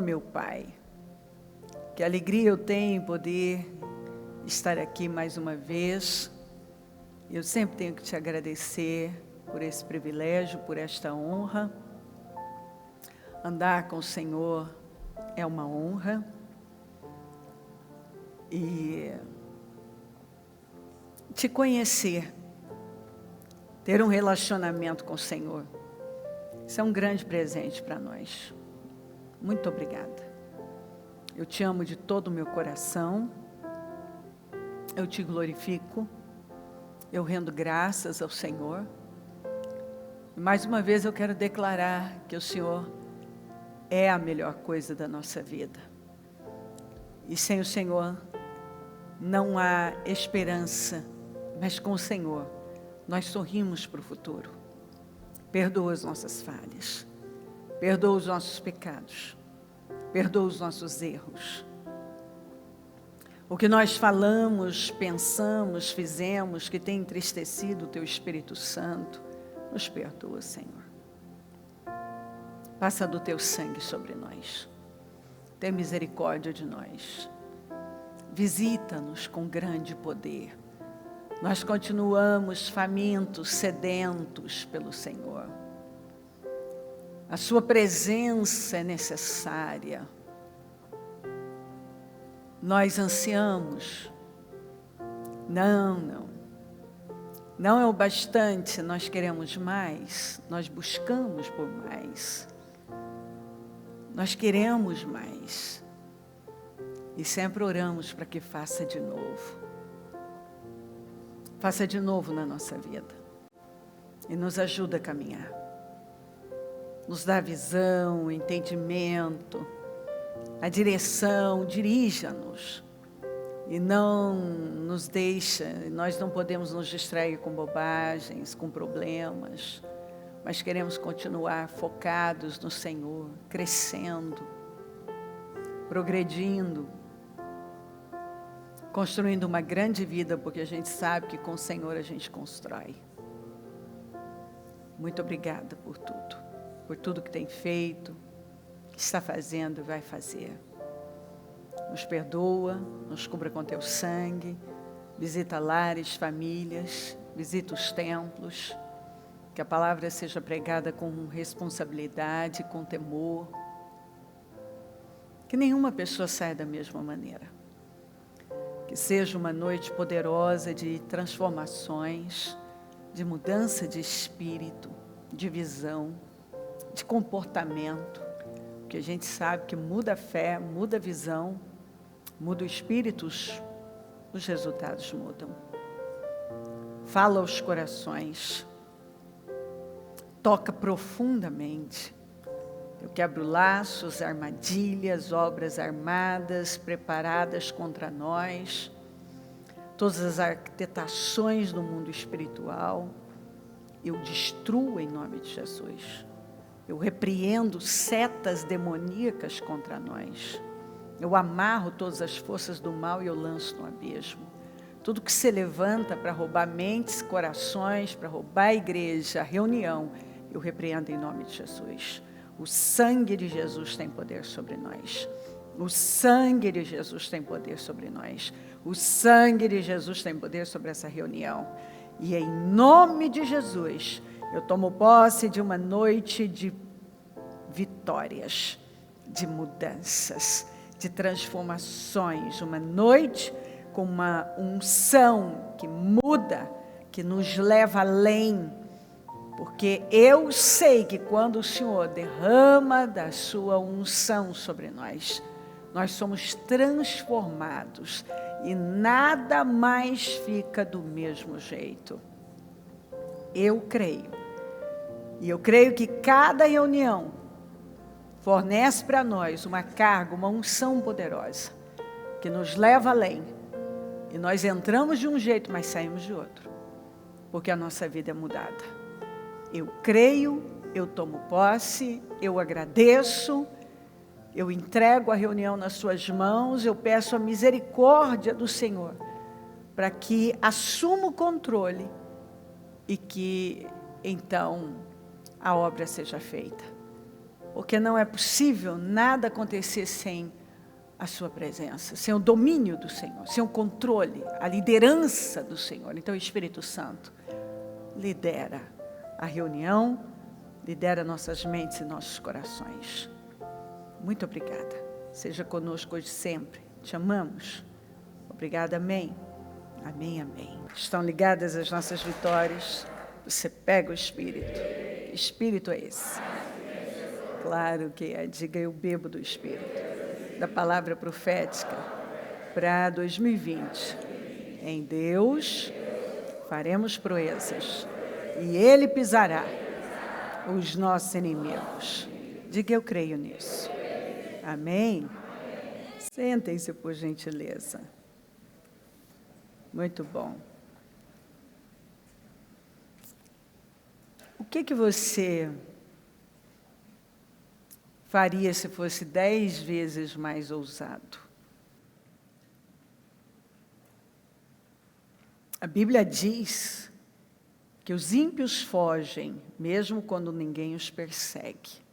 Oh, meu Pai, que alegria eu tenho em poder estar aqui mais uma vez. Eu sempre tenho que te agradecer por esse privilégio, por esta honra. Andar com o Senhor é uma honra. E te conhecer, ter um relacionamento com o Senhor, isso é um grande presente para nós. Muito obrigada. Eu te amo de todo o meu coração. Eu te glorifico. Eu rendo graças ao Senhor. E mais uma vez eu quero declarar que o Senhor é a melhor coisa da nossa vida. E sem o Senhor não há esperança, mas com o Senhor nós sorrimos para o futuro. Perdoa as nossas falhas, perdoa os nossos pecados, perdoa os nossos erros. O que nós falamos, pensamos, fizemos, que tem entristecido o Teu Espírito Santo, nos perdoa, Senhor. Passa do Teu sangue sobre nós. Tem misericórdia de nós. Visita-nos com grande poder. Nós continuamos famintos, sedentos pelo Senhor. A Sua presença é necessária. Nós ansiamos. Não é o bastante, nós queremos mais, nós buscamos por mais. Nós queremos mais. E sempre oramos para que faça de novo. Faça de novo na nossa vida. E nos ajuda a caminhar. Nos dá visão, entendimento, a direção, dirija-nos. E não nos deixa, nós não podemos nos distrair com bobagens, com problemas, mas queremos continuar focados no Senhor, crescendo, progredindo, construindo uma grande vida, porque a gente sabe que com o Senhor a gente constrói. Muito obrigada por tudo que tem feito, que está fazendo e vai fazer. Nos perdoa, nos cubra com Teu sangue, visita lares, famílias, visita os templos, que a palavra seja pregada com responsabilidade, com temor, que nenhuma pessoa saia da mesma maneira, que seja uma noite poderosa de transformações, de mudança de espírito, de visão, de comportamento, porque a gente sabe que muda a fé, muda a visão, muda o espírito, os resultados mudam. Fala aos corações, toca profundamente. Eu quebro laços, armadilhas, obras armadas, preparadas contra nós, todas as arquitetações do mundo espiritual, eu destruo em nome de Jesus. Eu repreendo setas demoníacas contra nós. Eu amarro todas as forças do mal e eu lanço no abismo. Tudo que se levanta para roubar mentes, corações, para roubar a igreja, a reunião, eu repreendo em nome de Jesus. O sangue de Jesus tem poder sobre nós. O sangue de Jesus tem poder sobre nós. O sangue de Jesus tem poder sobre essa reunião. E em nome de Jesus, eu tomo posse de uma noite de vitórias, de mudanças, de transformações. Uma noite com uma unção que muda, que nos leva além. Porque eu sei que quando o Senhor derrama da sua unção sobre nós, nós somos transformados e nada mais fica do mesmo jeito. Eu creio. E eu creio que cada reunião fornece para nós uma carga, uma unção poderosa, que nos leva além. E nós entramos de um jeito, mas saímos de outro. Porque a nossa vida é mudada. Eu creio, eu tomo posse, eu agradeço, eu entrego a reunião nas suas mãos, eu peço a misericórdia do Senhor, para que assuma o controle e que, então, a obra seja feita. porque não é possível nada acontecer sem a sua presença, sem o domínio do Senhor, sem o controle, a liderança do Senhor. Então, o Espírito Santo lidera a reunião, lidera nossas mentes e nossos corações. Muito obrigada. Seja conosco hoje sempre. Te amamos. Obrigada, amém. Amém, amém. Estão ligadas as nossas vitórias. Você pega o Espírito. Que Espírito é esse? Claro que é. Diga, eu bebo do Espírito. Da palavra profética para 2020. Em Deus faremos proezas e Ele pisará os nossos inimigos. Diga, eu creio nisso. Amém? Sentem-se, por gentileza. Muito bom. O que você faria se fosse 10 vezes mais ousado? A Bíblia diz que os ímpios fogem, mesmo quando ninguém os persegue.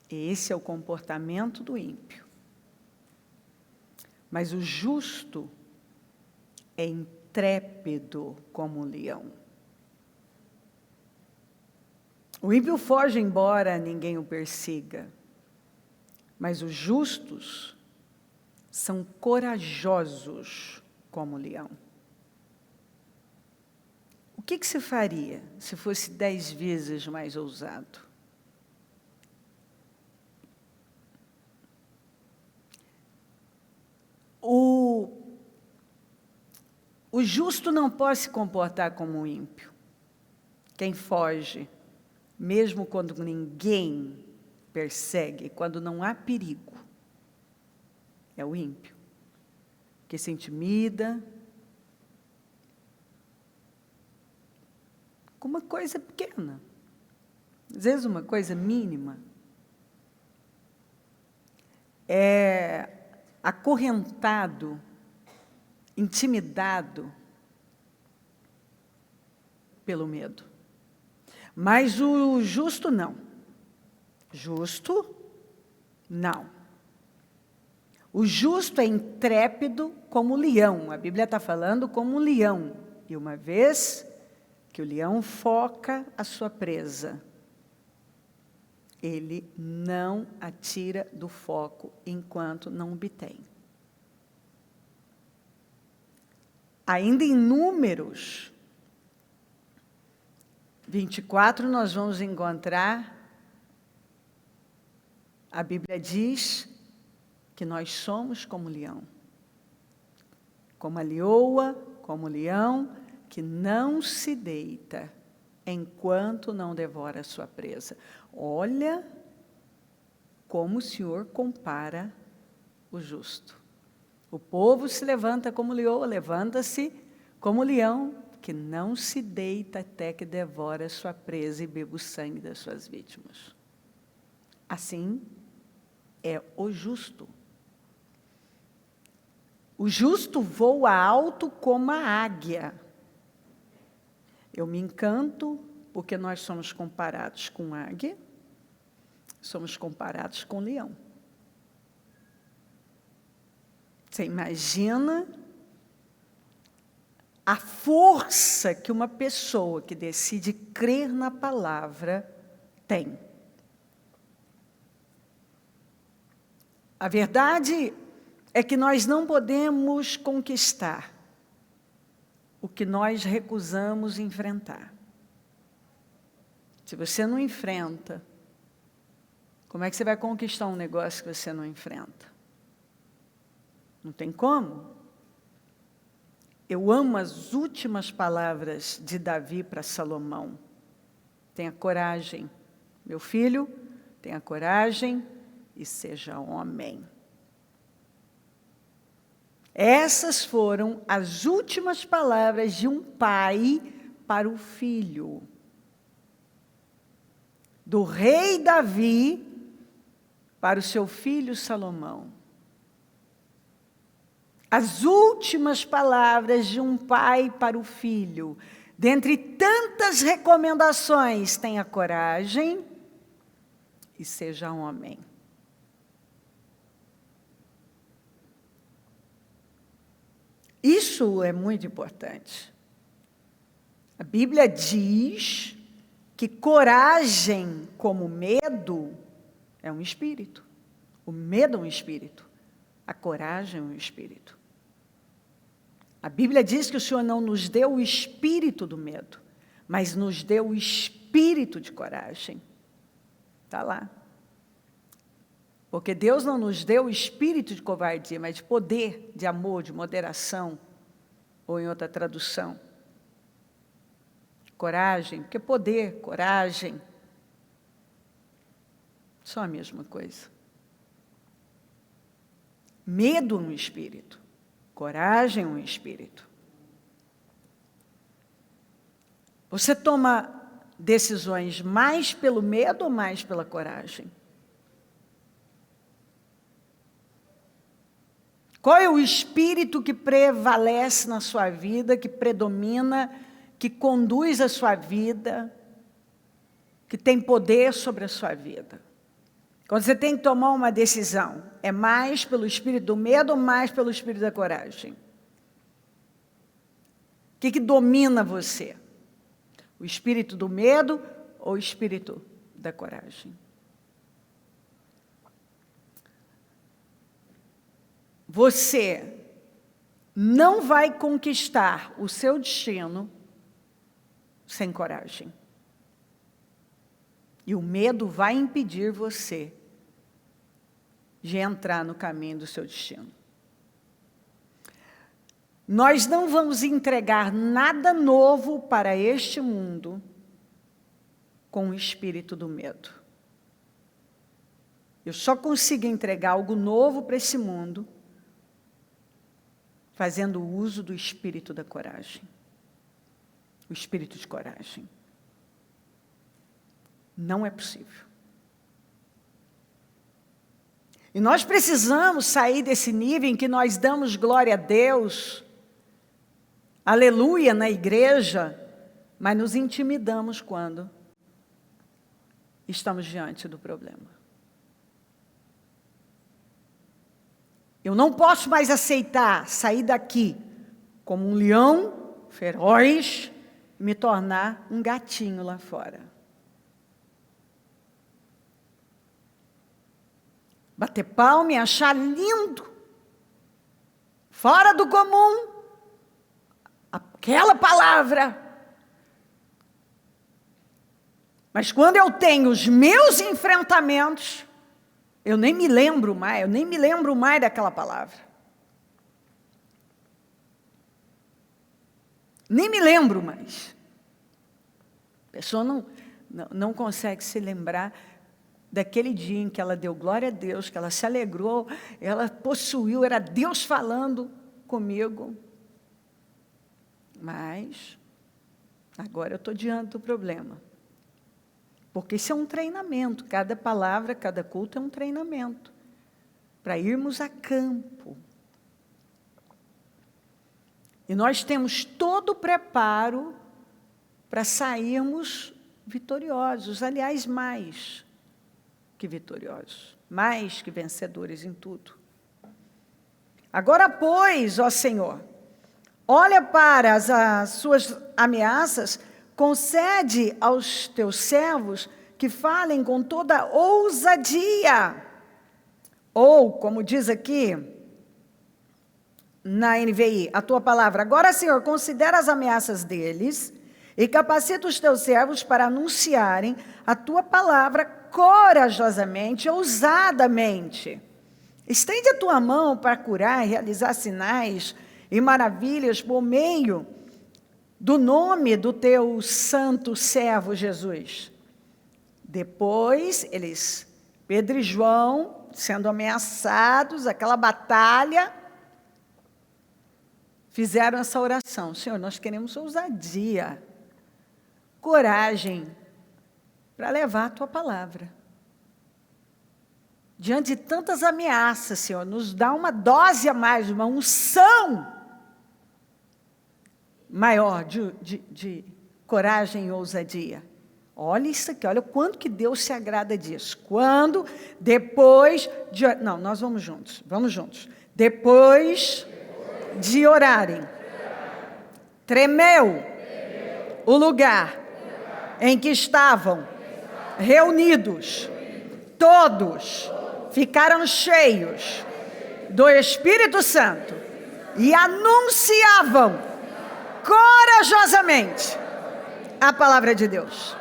Esse é o comportamento do ímpio. Mas o justo é intrépido como um leão. O ímpio foge embora ninguém o persiga, mas os justos são corajosos como o leão. O que você faria se fosse 10 vezes mais ousado? O justo não pode se comportar como um ímpio. Quem foge, mesmo quando ninguém persegue, quando não há perigo, é o ímpio, que se intimida com uma coisa pequena, às vezes uma coisa mínima. É acorrentado, intimidado pelo medo. Mas o justo não. Justo, não. O justo é intrépido como o leão. A Bíblia está falando como um leão. E uma vez que o leão foca a sua presa, ele não a tira do foco enquanto não obtém. Ainda em Números 24, nós vamos encontrar, a Bíblia diz que nós somos como leão, como a leoa, como o leão, que não se deita enquanto não devora a sua presa. Olha como o Senhor compara o justo. O povo se levanta como leoa, levanta-se como leão, que não se deita até que devora a sua presa e beba o sangue das suas vítimas. Assim é o justo. O justo voa alto como a águia. Eu me encanto porque nós somos comparados com águia, somos comparados com leão. Você imagina a força que uma pessoa que decide crer na palavra tem. A verdade é que nós não podemos conquistar o que nós recusamos enfrentar. Se você não enfrenta, como é que você vai conquistar um negócio que você não enfrenta? Não tem como. Eu amo as últimas palavras de Davi para Salomão. Tenha coragem, meu filho, tenha coragem e seja homem. Essas foram as últimas palavras de um pai para o filho. Do rei Davi para o seu filho Salomão. As últimas palavras de um pai para o filho. Dentre tantas recomendações, tenha coragem e seja homem. Isso é muito importante. A Bíblia diz que coragem como medo é um espírito. O medo é um espírito. A coragem é um espírito. A Bíblia diz que o Senhor não nos deu o espírito do medo, mas nos deu o espírito de coragem. Está lá. Porque Deus não nos deu o espírito de covardia, mas de poder, de amor, de moderação, ou em outra tradução. Coragem, porque poder, coragem, são a mesma coisa. Medo é um espírito, coragem é um espírito. Você toma decisões mais pelo medo ou mais pela coragem? Qual é o espírito que prevalece na sua vida, que predomina, que conduz a sua vida, que tem poder sobre a sua vida? Quando você tem que tomar uma decisão, é mais pelo espírito do medo ou mais pelo espírito da coragem? O que domina você? O espírito do medo ou o espírito da coragem? Você não vai conquistar o seu destino sem coragem. E o medo vai impedir você de entrar no caminho do seu destino. Nós não vamos entregar nada novo para este mundo com o espírito do medo. Eu só consigo entregar algo novo para esse mundo fazendo uso do espírito da coragem. O espírito de coragem. Não é possível. E nós precisamos sair desse nível em que nós damos glória a Deus, aleluia na igreja, mas nos intimidamos quando estamos diante do problema. Eu não posso mais aceitar sair daqui como um leão feroz e me tornar um gatinho lá fora. Bater palma e achar lindo, fora do comum, aquela palavra. Mas quando eu tenho os meus enfrentamentos, eu nem me lembro mais daquela palavra. Nem me lembro mais. A pessoa não consegue se lembrar daquele dia em que ela deu glória a Deus, que ela se alegrou, ela possuiu, era Deus falando comigo. Mas, agora eu estou diante do problema. Porque isso é um treinamento, cada palavra, cada culto é um treinamento, para irmos a campo. E nós temos todo o preparo para sairmos vitoriosos, aliás, mais que vitoriosos, mais que vencedores em tudo. Agora, pois, ó Senhor, olha para as suas ameaças, concede aos teus servos que falem com toda ousadia. Ou, como diz aqui na NVI, a tua palavra. Agora, Senhor, considera as ameaças deles e capacita os teus servos para anunciarem a tua palavra corajosamente, ousadamente. Estende a tua mão para curar e realizar sinais e maravilhas por meio do nome do teu santo servo Jesus. Depois, Pedro e João, sendo ameaçados, aquela batalha, fizeram essa oração. Senhor, nós queremos ousadia, coragem, para levar a tua palavra. Diante de tantas ameaças, Senhor, nos dá uma dose a mais, uma unção maior de coragem e ousadia. Olha isso aqui, olha o quanto que Deus se agrada disso. Quando, depois de... Não, nós vamos juntos. Depois de orarem, tremeu o lugar em que estavam reunidos. Todos ficaram cheios do Espírito Santo e anunciavam corajosamente a palavra de Deus.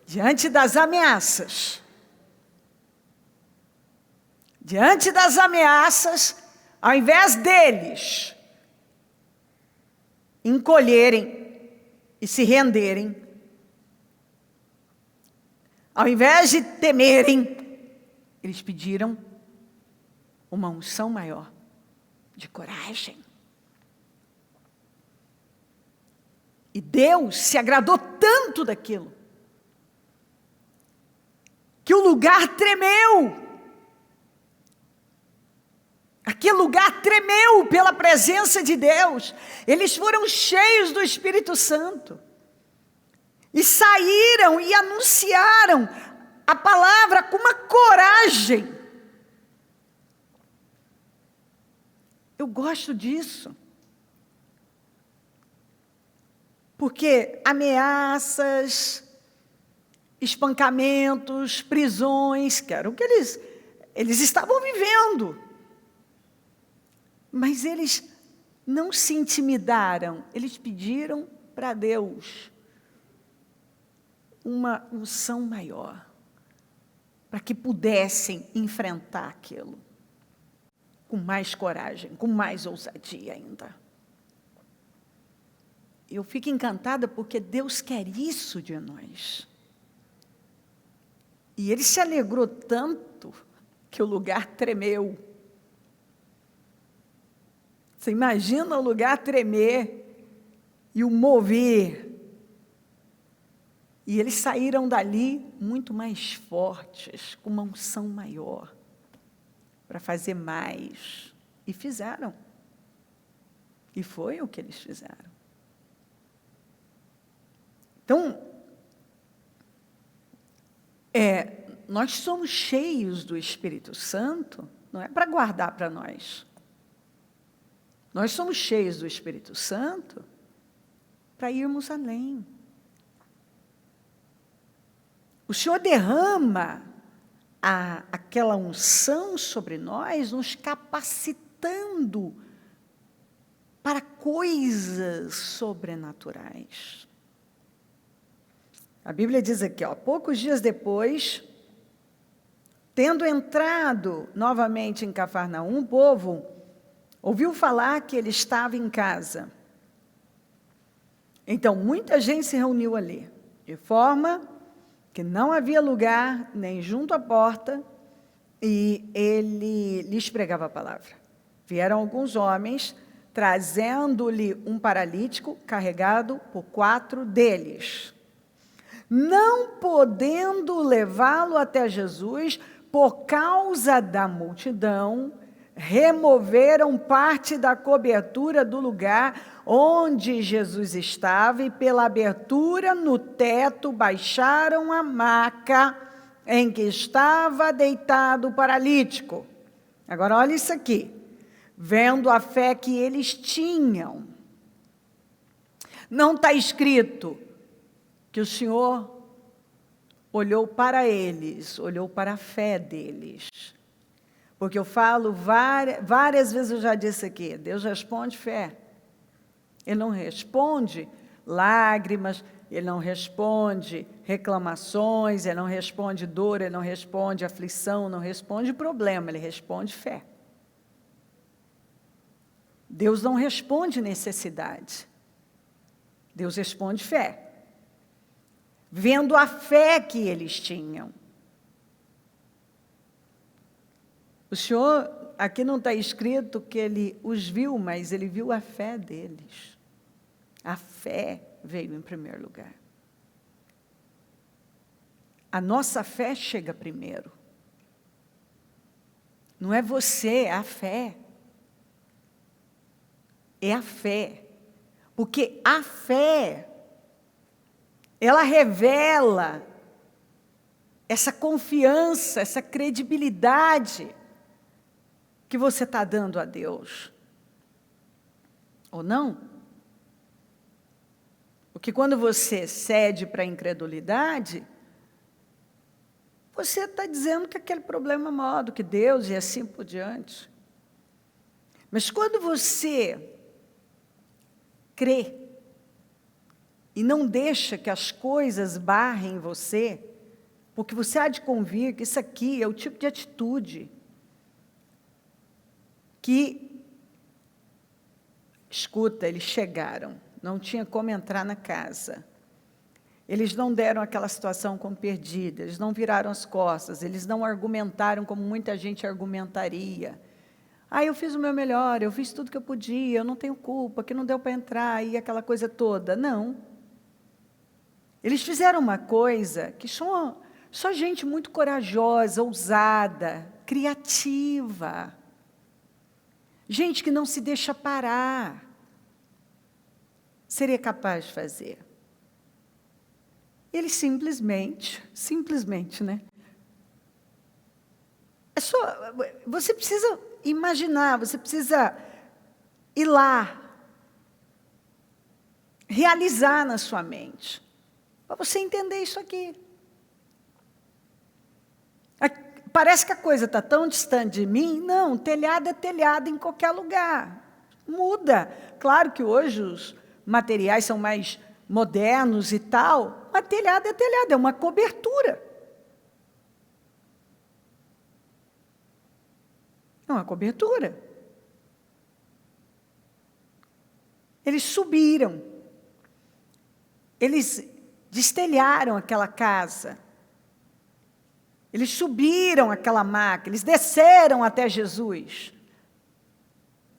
Diante das ameaças, ao invés deles encolherem e se renderem, ao invés de temerem, eles pediram uma unção maior de coragem. E Deus se agradou tanto daquilo, que o lugar tremeu. Aquele lugar tremeu pela presença de Deus. Eles foram cheios do Espírito Santo. E saíram e anunciaram a palavra com uma coragem. Eu gosto disso. Porque ameaças, espancamentos, prisões, que era o que eles estavam vivendo. Mas eles não se intimidaram, eles pediram para Deus uma unção maior, para que pudessem enfrentar aquilo com mais coragem, com mais ousadia ainda. Eu fico encantada porque Deus quer isso de nós. E Ele se alegrou tanto que o lugar tremeu. Você imagina o lugar tremer e o mover. E eles saíram dali muito mais fortes, com uma unção maior, para fazer mais. E fizeram. E foi o que eles fizeram. Então, nós somos cheios do Espírito Santo, não é para guardar para nós. Nós somos cheios do Espírito Santo para irmos além. O Senhor derrama aquela unção sobre nós, nos capacitando para coisas sobrenaturais. A Bíblia diz aqui, poucos dias depois, tendo entrado novamente em Cafarnaum, o povo ouviu falar que ele estava em casa. Então, muita gente se reuniu ali, de forma que não havia lugar nem junto à porta, e ele lhes pregava a palavra. Vieram alguns homens, trazendo-lhe um paralítico carregado por 4 deles. Não podendo levá-lo até Jesus, por causa da multidão, removeram parte da cobertura do lugar onde Jesus estava e pela abertura no teto baixaram a maca em que estava deitado o paralítico. Agora olha isso aqui. Vendo a fé que eles tinham. Não está escrito que o Senhor olhou para eles, olhou para a fé deles. Porque eu falo, várias vezes eu já disse aqui, Deus responde fé. Ele não responde lágrimas, Ele não responde reclamações, Ele não responde dor, Ele não responde aflição, não responde problema, Ele responde fé. Deus não responde necessidade. Deus responde fé. Vendo a fé que eles tinham. O Senhor, aqui não está escrito que Ele os viu, mas Ele viu a fé deles. A fé veio em primeiro lugar. A nossa fé chega primeiro. Não é você, é a fé. É a fé. Porque a fé ela revela essa confiança, essa credibilidade que você está dando a Deus. Ou não? Porque quando você cede para a incredulidade, você está dizendo que aquele problema é maior do que Deus e assim por diante. Mas quando você crê e não deixa que as coisas barrem você, porque você há de convir que isso aqui é o tipo de atitude que, escuta, eles chegaram, não tinha como entrar na casa. Eles não deram aquela situação como perdida, eles não viraram as costas, eles não argumentaram como muita gente argumentaria. Eu fiz o meu melhor, eu fiz tudo que eu podia, eu não tenho culpa, que não deu para entrar, e aquela coisa toda. Não. Eles fizeram uma coisa que só gente muito corajosa, ousada, criativa. Gente que não se deixa parar, seria capaz de fazer. Eles simplesmente, né? Você precisa imaginar, você precisa ir lá, realizar na sua mente, para você entender isso aqui. Parece que a coisa está tão distante de mim. Não, telhado é telhado em qualquer lugar. Muda. Claro que hoje os materiais são mais modernos e tal, mas telhado é telhado, é uma cobertura. É uma cobertura. Eles subiram. Eles destelharam aquela casa. Eles subiram aquela maca, eles desceram até Jesus.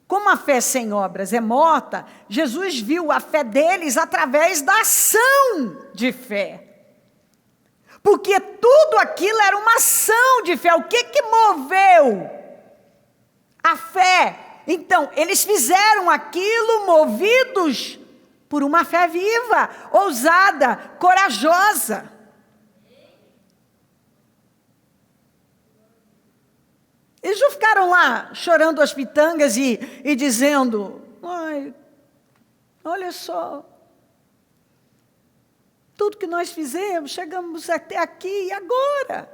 Como a fé sem obras é morta, Jesus viu a fé deles através da ação de fé. Porque tudo aquilo era uma ação de fé. O que moveu a fé? Então, eles fizeram aquilo movidos por uma fé viva, ousada, corajosa. Eles não ficaram lá chorando as pitangas e dizendo: olha só, tudo que nós fizemos, chegamos até aqui, e agora?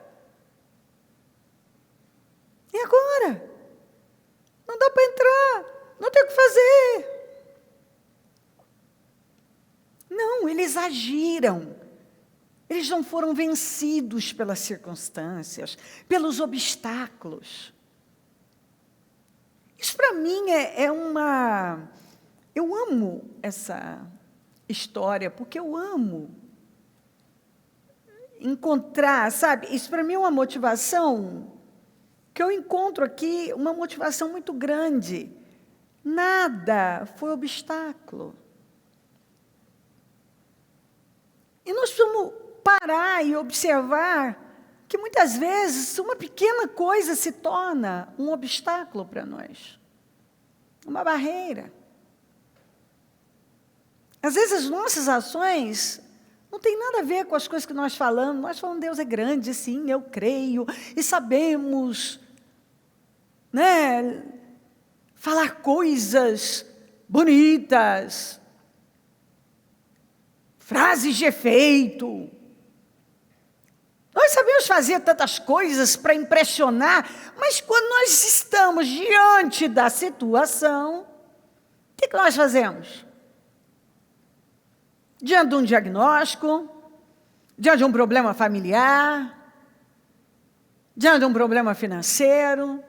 E agora? Não dá para entrar, não tem o que fazer. Não, eles agiram. Eles não foram vencidos pelas circunstâncias, pelos obstáculos. Isso para mim é uma... Eu amo essa história, porque eu amo encontrar, sabe? Isso para mim é uma motivação que eu encontro aqui, uma motivação muito grande. Nada foi obstáculo. E nós precisamos parar e observar que muitas vezes uma pequena coisa se torna um obstáculo para nós, uma barreira. Às vezes as nossas ações não têm nada a ver com as coisas que nós falamos Deus é grande, sim, eu creio, e sabemos, né, falar coisas bonitas, frases de efeito. Nós sabemos fazer tantas coisas para impressionar, mas quando nós estamos diante da situação, o que nós fazemos? Diante de um diagnóstico, diante de um problema familiar, diante de um problema financeiro.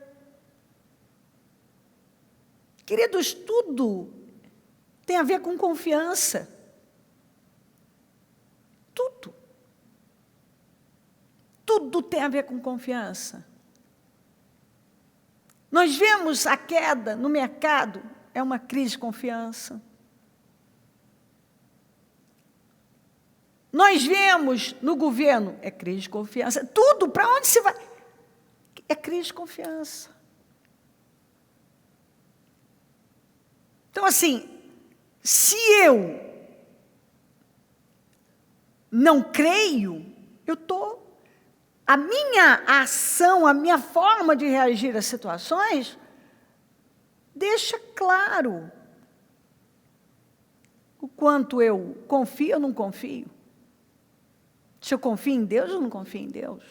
Queridos, tudo tem a ver com confiança. Tudo. Tudo tem a ver com confiança. Nós vemos a queda no mercado, é uma crise de confiança. Nós vemos no governo, é crise de confiança. Tudo, para onde se vai? É crise de confiança. Então, assim, se eu não creio, a minha ação, a minha forma de reagir às situações, deixa claro o quanto eu confio ou não confio. Se eu confio em Deus ou não confio em Deus.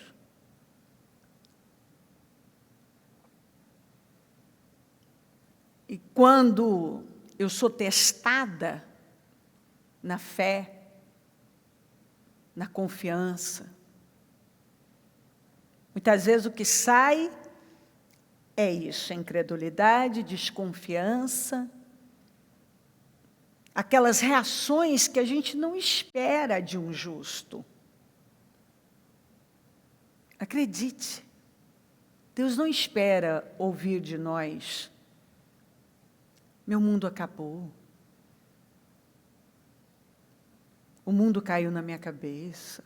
E quando eu sou testada na fé, na confiança, muitas vezes o que sai é isso, incredulidade, desconfiança, aquelas reações que a gente não espera de um justo. Acredite, Deus não espera ouvir de nós: meu mundo acabou, o mundo caiu na minha cabeça,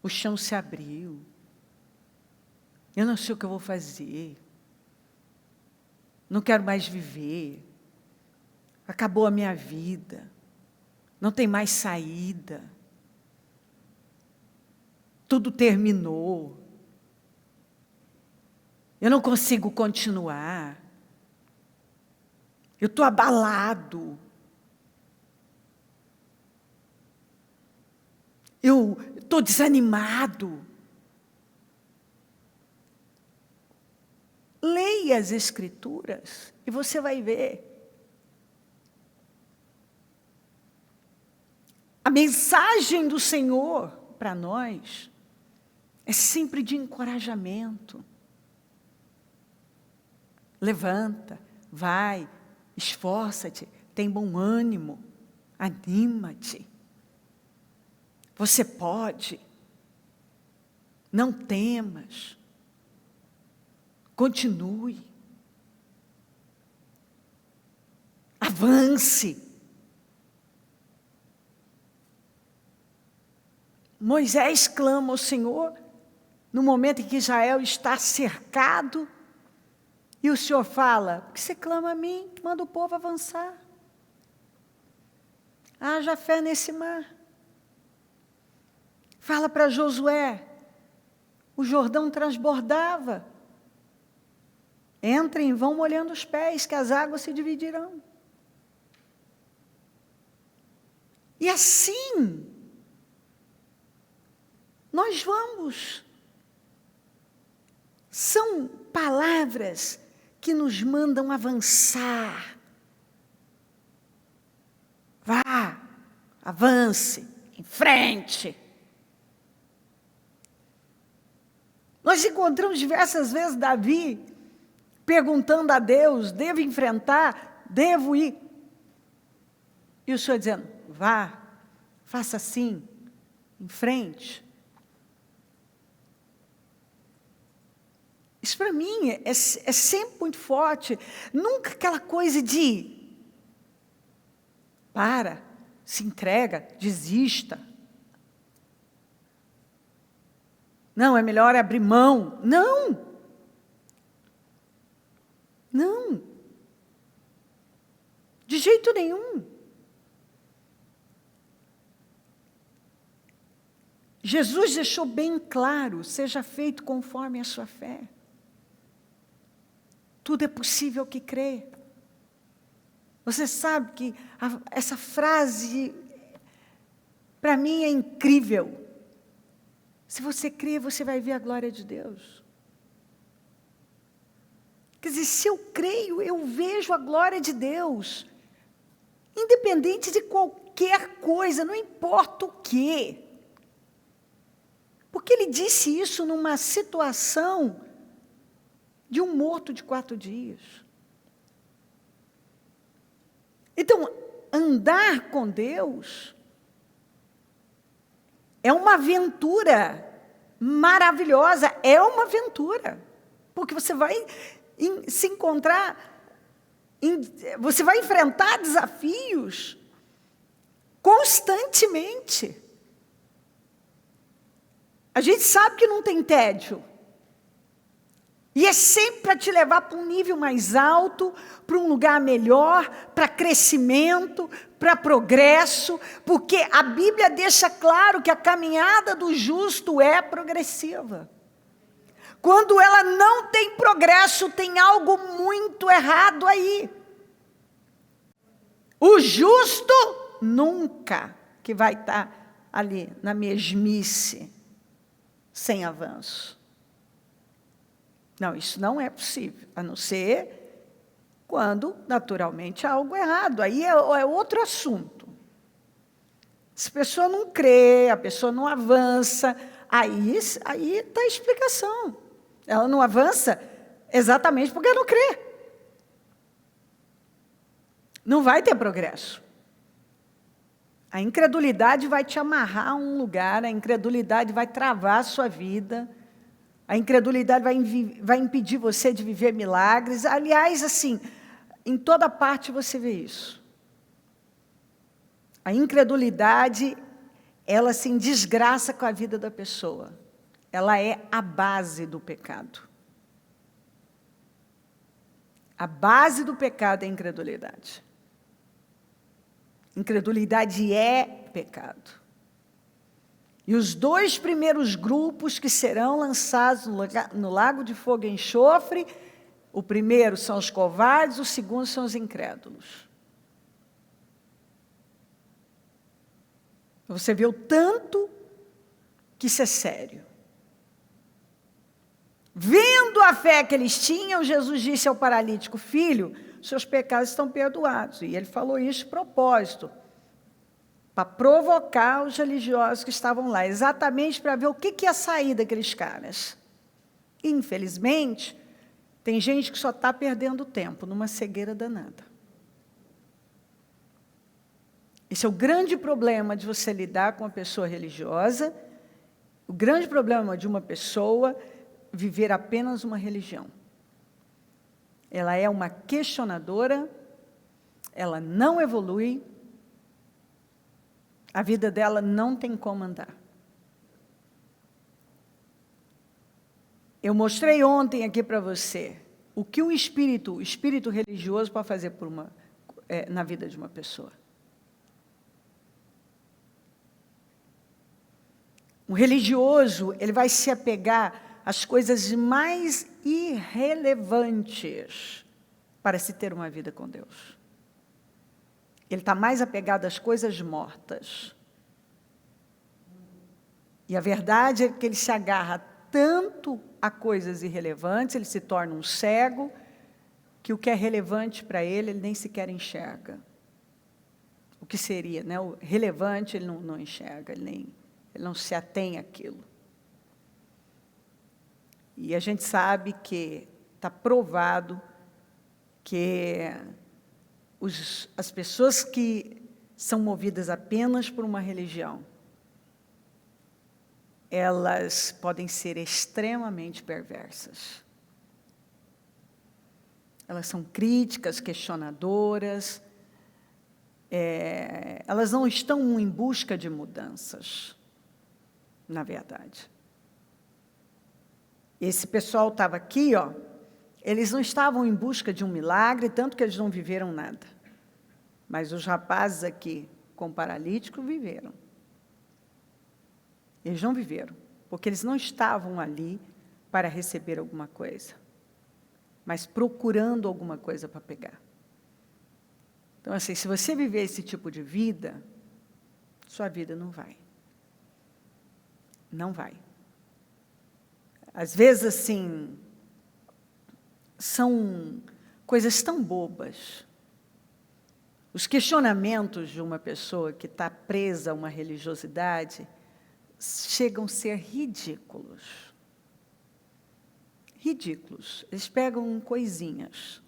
o chão se abriu, eu não sei o que eu vou fazer, não quero mais viver, acabou a minha vida, não tem mais saída, tudo terminou, eu não consigo continuar, eu estou abalado, eu estou desanimado. Leia as Escrituras e você vai ver. A mensagem do Senhor para nós é sempre de encorajamento. Levanta, vai, esforça-te, tem bom ânimo, anima-te. Você pode, não temas, continue, avance. Moisés clama ao Senhor no momento em que Israel está cercado, e o Senhor fala: por que você clama a mim? Manda o povo avançar. Haja fé nesse mar. Fala para Josué: o Jordão transbordava. Entrem, vão molhando os pés, que as águas se dividirão. E assim, nós vamos. São palavras que nos mandam avançar. Vá, avance, em frente. Nós encontramos diversas vezes Davi perguntando a Deus: devo enfrentar? Devo ir? E o Senhor dizendo: vá, faça assim, em frente. Isso para mim é sempre muito forte. Nunca aquela coisa de se entrega, desista. Não, é melhor abrir mão. Não. Não. De jeito nenhum. Jesus deixou bem claro: seja feito conforme a sua fé. Tudo é possível que crê. Você sabe que essa frase, para mim, é incrível. Se você crê, você vai ver a glória de Deus. Quer dizer, se eu creio, eu vejo a glória de Deus. Independente de qualquer coisa, não importa o quê. Porque ele disse isso numa situação de um morto de 4 dias. Então, andar com Deus é uma aventura maravilhosa, é uma aventura. Porque você vai se encontrar, você vai enfrentar desafios constantemente. A gente sabe que não tem tédio. E é sempre para te levar para um nível mais alto, para um lugar melhor, para crescimento, para progresso, porque a Bíblia deixa claro que a caminhada do justo é progressiva. Quando ela não tem progresso, tem algo muito errado aí. O justo nunca que vai estar ali na mesmice, sem avanço. Não, isso não é possível, a não ser quando, naturalmente, há algo errado. Aí é outro assunto. Se a pessoa não crê, a pessoa não avança, aí está a explicação. Ela não avança exatamente porque não crê. Não vai ter progresso. A incredulidade vai te amarrar a um lugar, a incredulidade vai travar a sua vida, a incredulidade vai impedir você de viver milagres. Aliás, assim, em toda parte você vê isso. A incredulidade, ela se desgraça com a vida da pessoa. Ela é a base do pecado. A base do pecado é a incredulidade. Incredulidade é pecado. E os 2 primeiros grupos que serão lançados no lago de fogo e enxofre, o primeiro são os covardes, o segundo são os incrédulos. Você vê o tanto que isso é sério. Vendo a fé que eles tinham, Jesus disse ao paralítico: filho, seus pecados estão perdoados. E ele falou isso de propósito, para provocar os religiosos que estavam lá, exatamente para ver o que ia sair daqueles caras. Infelizmente, tem gente que só está perdendo tempo, numa cegueira danada. Esse é o grande problema de você lidar com uma pessoa religiosa, o grande problema de uma pessoa viver apenas uma religião. Ela é uma questionadora, ela não evolui, a vida dela não tem como andar. Eu mostrei ontem aqui para você o que o espírito religioso pode fazer na vida de uma pessoa. O religioso, ele vai se apegar às coisas mais irrelevantes para se ter uma vida com Deus. Ele está mais apegado às coisas mortas. E a verdade é que ele se agarra tanto a coisas irrelevantes, ele se torna um cego, que o que é relevante para ele nem sequer enxerga. O que seria, né? O relevante, ele não enxerga, ele não se atém àquilo. E a gente sabe que está provado que as pessoas que são movidas apenas por uma religião, elas podem ser extremamente perversas. Elas são críticas, questionadoras, elas não estão em busca de mudanças, na verdade. Esse pessoal estava aqui, ó, eles não estavam em busca de um milagre, tanto que eles não viveram nada. Mas os rapazes aqui, com paralítico, viveram. Eles não viveram, porque eles não estavam ali para receber alguma coisa, mas procurando alguma coisa para pegar. Então, assim, se você viver esse tipo de vida, sua vida não vai. Não vai. Às vezes, assim, são coisas tão bobas. Os questionamentos de uma pessoa que está presa a uma religiosidade chegam a ser ridículos. Ridículos. Eles pegam coisinhas.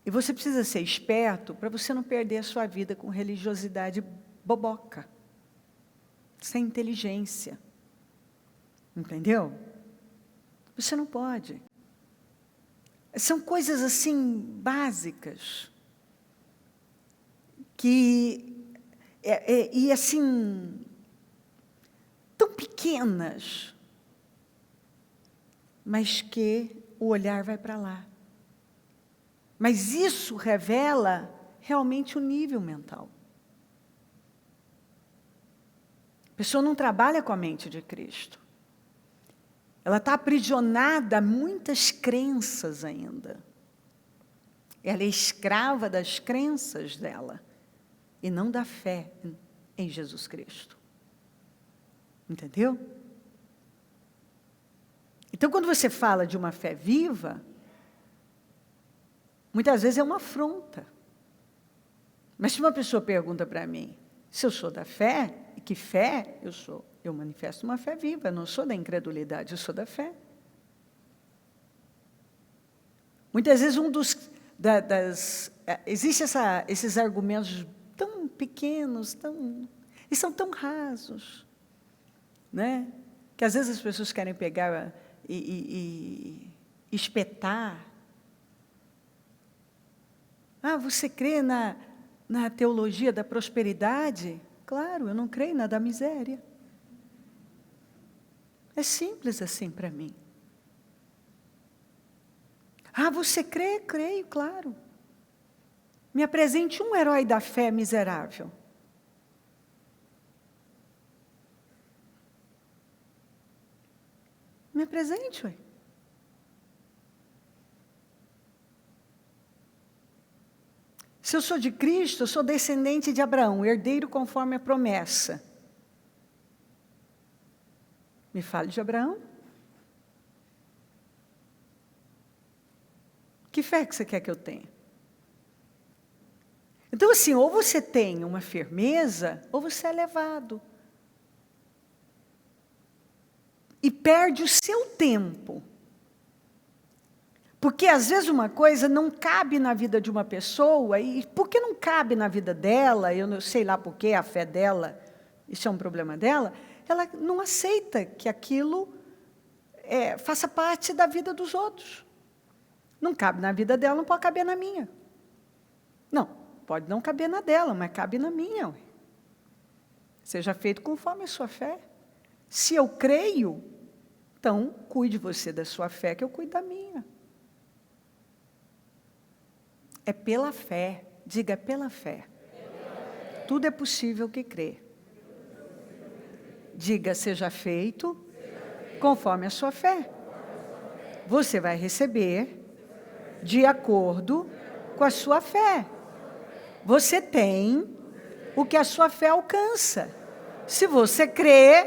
E você precisa ser esperto para você não perder a sua vida com religiosidade boboca, sem inteligência. Entendeu? Você não pode. São coisas assim básicas e assim tão pequenas, mas que o olhar vai para lá. Mas isso revela realmente o nível mental. A pessoa não trabalha com a mente de Cristo. Ela está aprisionada a muitas crenças ainda. Ela é escrava das crenças dela e não da fé em Jesus Cristo. Entendeu? Então, quando você fala de uma fé viva, muitas vezes é uma afronta. Mas se uma pessoa pergunta para mim se eu sou da fé, e que fé eu sou, eu manifesto uma fé viva, eu não sou da incredulidade, eu sou da fé. Muitas vezes existe esses argumentos tão pequenos, e são tão rasos, né? Que às vezes as pessoas querem pegar e espetar. Ah, você crê na teologia da prosperidade? Claro, eu não creio na da miséria. É simples assim para mim. Ah, você crê? Creio, claro. Me apresente um herói da fé miserável. Me apresente, ué. Se eu sou de Cristo, eu sou descendente de Abraão, herdeiro conforme a promessa. Me fale de Abraão. Que fé que você quer que eu tenha? Então, assim, ou você tem uma firmeza, ou você é levado. E perde o seu tempo. Porque, às vezes, uma coisa não cabe na vida de uma pessoa, e porque não cabe na vida dela, eu não sei lá por que a fé dela, isso é um problema dela, ela não aceita que aquilo faça parte da vida dos outros. Não cabe na vida dela, não pode caber na minha. Não, pode não caber na dela, mas cabe na minha. Ué. Seja feito conforme a sua fé. Se eu creio, então cuide você da sua fé, que eu cuido da minha. É pela fé, diga pela fé. Tudo é possível que crê. Diga, seja feito conforme a sua fé. Você vai receber de acordo com a sua fé. Você tem o que a sua fé alcança. Se você crê,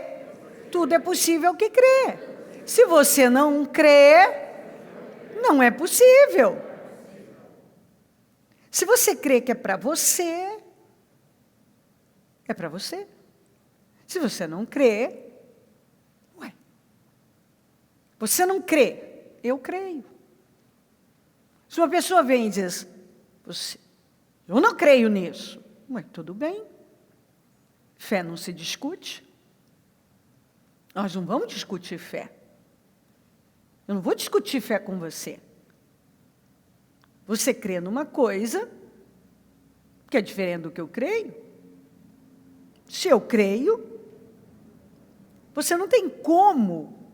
tudo é possível que crê. Se você não crê, não é possível. Se você crê que é para você, é para você. Se você não crê, ué, você não crê, eu creio. Se uma pessoa vem e diz, eu não creio nisso, ué, tudo bem. Fé não se discute. Nós não vamos discutir fé. Eu não vou discutir fé com você. Você crê numa coisa que é diferente do que eu creio. Se eu creio, você não tem como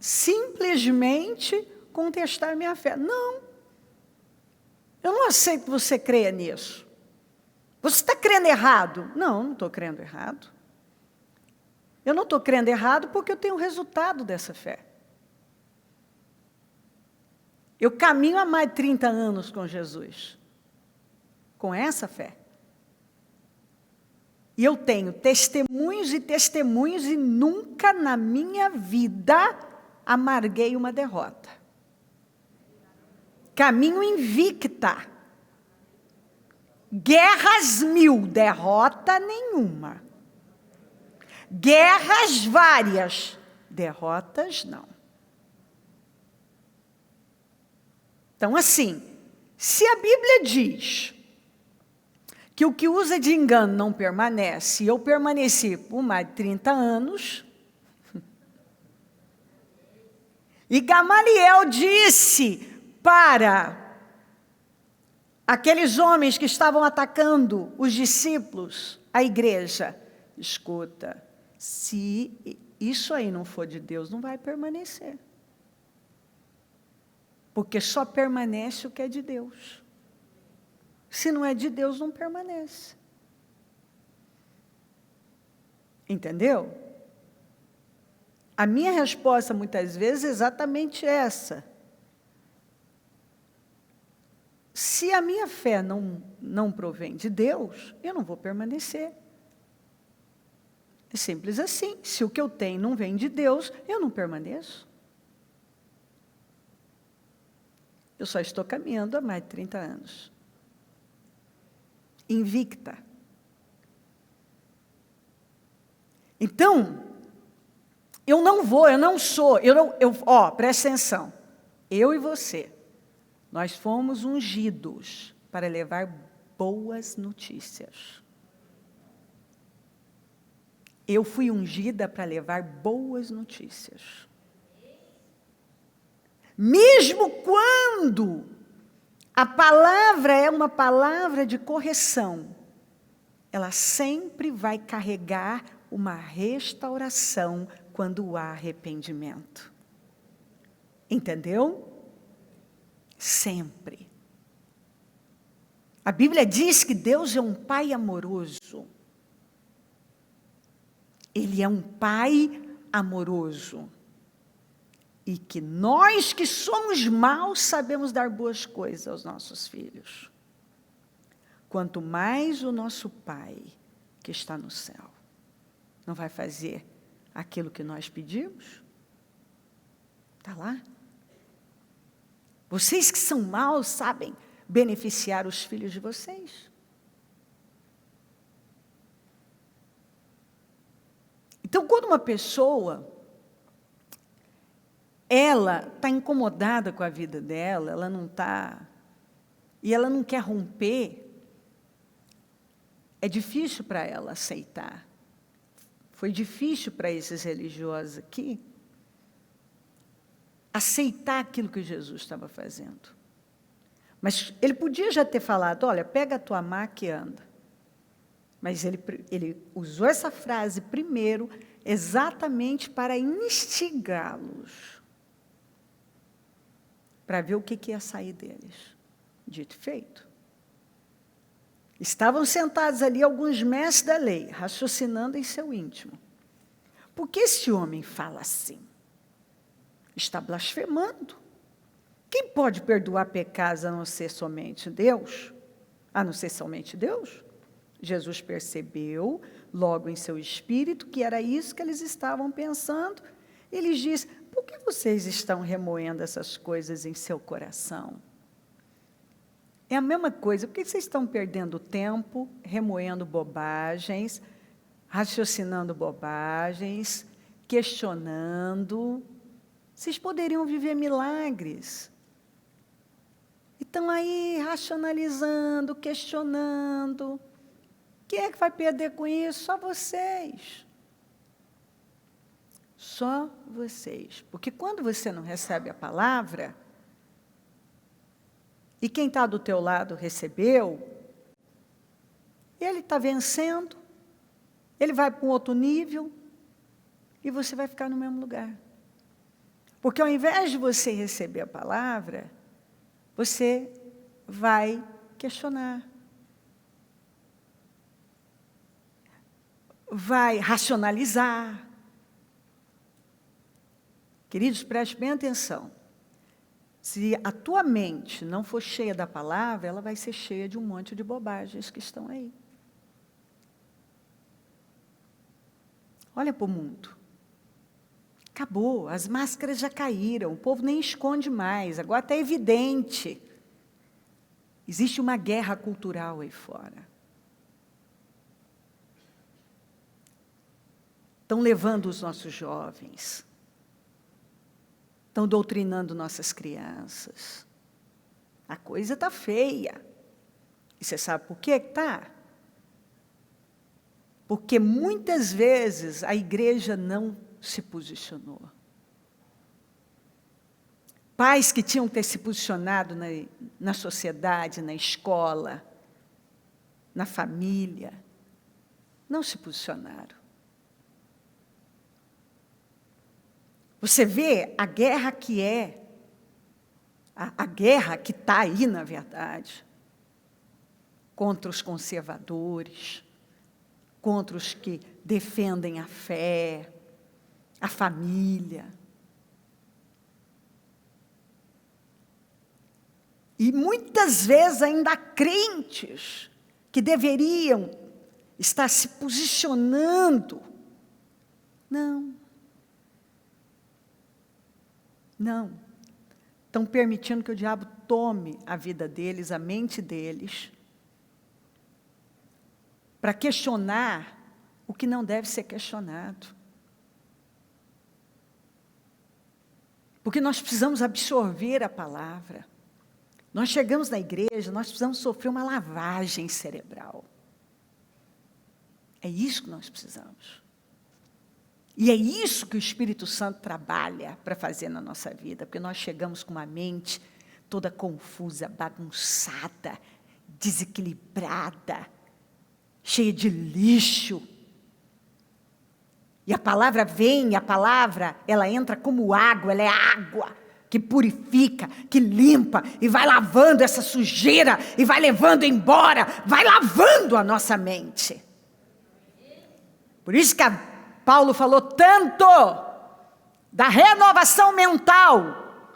simplesmente contestar minha fé. Não. Eu não aceito que você creia nisso. Você está crendo errado. Não estou crendo errado. Eu não estou crendo errado porque eu tenho o resultado dessa fé. Eu caminho há mais de 30 anos com Jesus, com essa fé. E eu tenho testemunhos e testemunhos e nunca na minha vida amarguei uma derrota. Caminho invicta. Guerras 1000, derrota nenhuma. Guerras várias, derrotas não. Então, assim, se a Bíblia diz que o que usa de engano não permanece, e eu permaneci por mais de 30 anos, e Gamaliel disse para aqueles homens que estavam atacando os discípulos, a igreja, escuta, se isso aí não for de Deus, não vai permanecer. Porque só permanece o que é de Deus. Se não é de Deus, não permanece. Entendeu? A minha resposta, muitas vezes, é exatamente essa. Se a minha fé não provém de Deus, eu não vou permanecer. É simples assim. Se o que eu tenho não vem de Deus, eu não permaneço. Eu só estou caminhando há mais de 30 anos. Invicta. Então, eu não sou, presta atenção. Eu e você, nós fomos ungidos para levar boas notícias. Eu fui ungida para levar boas notícias. Mesmo quando a palavra é uma palavra de correção, ela sempre vai carregar uma restauração quando há arrependimento. Entendeu? Sempre. A Bíblia diz que Deus é um Pai amoroso. Ele é um Pai amoroso. E que nós que somos maus sabemos dar boas coisas aos nossos filhos. Quanto mais o nosso Pai, que está no céu, não vai fazer aquilo que nós pedimos? Está lá? Vocês que são maus sabem beneficiar os filhos de vocês. Então, quando uma pessoa, ela está incomodada com a vida dela, ela não está, e ela não quer romper, é difícil para ela aceitar. Foi difícil para esses religiosos aqui aceitar aquilo que Jesus estava fazendo. Mas ele podia já ter falado, olha, pega a tua maca e anda. Mas ele usou essa frase primeiro exatamente para instigá-los, para ver o que ia sair deles. Dito e feito. Estavam sentados ali alguns mestres da lei, raciocinando em seu íntimo. Por que esse homem fala assim? Está blasfemando. Quem pode perdoar pecados a não ser somente Deus? A não ser somente Deus? Jesus percebeu, logo em seu espírito, que era isso que eles estavam pensando. Ele diz, por que vocês estão remoendo essas coisas em seu coração? É a mesma coisa, por que vocês estão perdendo tempo, remoendo bobagens, raciocinando bobagens, questionando? Vocês poderiam viver milagres. E estão aí racionalizando, questionando. Quem é que vai perder com isso? Só vocês. Só vocês. Porque quando você não recebe a palavra, e quem está do teu lado recebeu, ele está vencendo, ele vai para um outro nível, e você vai ficar no mesmo lugar. Porque ao invés de você receber a palavra, você vai questionar. Vai racionalizar. Queridos, preste bem atenção. Se a tua mente não for cheia da palavra, ela vai ser cheia de um monte de bobagens que estão aí. Olha para o mundo. Acabou, as máscaras já caíram, o povo nem esconde mais, agora está evidente. Existe uma guerra cultural aí fora. Estão levando os nossos jovens. Estão doutrinando nossas crianças. A coisa está feia. E você sabe por que está? Porque muitas vezes a igreja não se posicionou. Pais que tinham que ter se posicionado na sociedade, na escola, na família, não se posicionaram. Você vê a guerra que é, a guerra que está aí, na verdade, contra os conservadores, contra os que defendem a fé, a família. E muitas vezes ainda há crentes que deveriam estar se posicionando. Não. Estão permitindo que o diabo tome a vida deles, a mente deles, para questionar o que não deve ser questionado. Porque nós precisamos absorver a palavra. Nós chegamos na igreja, nós precisamos sofrer uma lavagem cerebral. É isso que nós precisamos. E é isso que o Espírito Santo trabalha para fazer na nossa vida, porque nós chegamos com uma mente toda confusa, bagunçada, desequilibrada, cheia de lixo. E a palavra vem, a palavra, ela entra como água, ela é água que purifica, que limpa, e vai lavando essa sujeira, e vai levando embora, vai lavando a nossa mente. Por isso que Paulo falou tanto da renovação mental,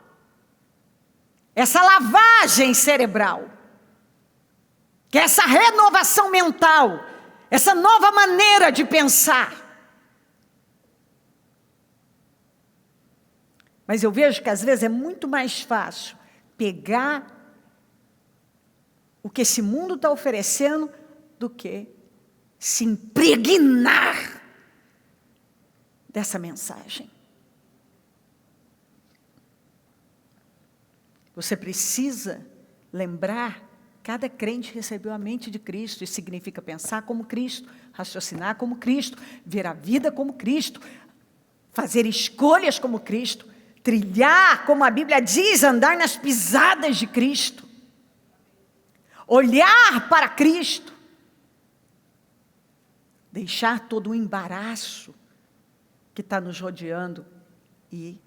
essa lavagem cerebral, que é essa renovação mental, essa nova maneira de pensar. Mas eu vejo que às vezes é muito mais fácil pegar o que esse mundo está oferecendo do que se impregnar dessa mensagem. Você precisa lembrar, cada crente recebeu a mente de Cristo, isso significa pensar como Cristo, raciocinar como Cristo, ver a vida como Cristo, fazer escolhas como Cristo, trilhar, como a Bíblia diz, andar nas pisadas de Cristo, olhar para Cristo, deixar todo o embaraço que está nos rodeando e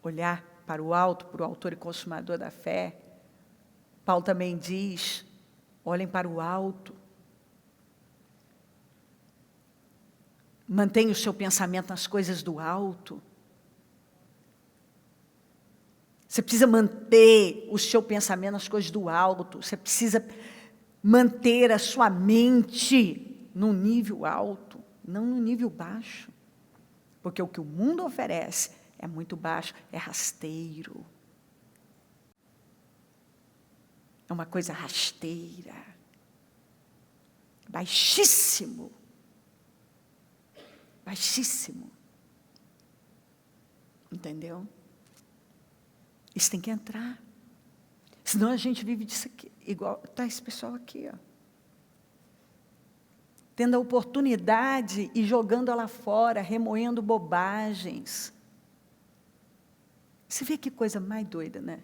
olhar para o alto, para o autor e consumador da fé. Paulo também diz, olhem para o alto. Mantenha o seu pensamento nas coisas do alto. Você precisa manter o seu pensamento nas coisas do alto. Você precisa manter a sua mente num nível alto, não num nível baixo. Porque o que o mundo oferece é muito baixo, é rasteiro. É uma coisa rasteira. Baixíssimo. Baixíssimo. Entendeu? Isso tem que entrar. Senão a gente vive disso aqui, igual está esse pessoal aqui, ó. Tendo a oportunidade e jogando ela fora, remoendo bobagens. Você vê que coisa mais doida, né?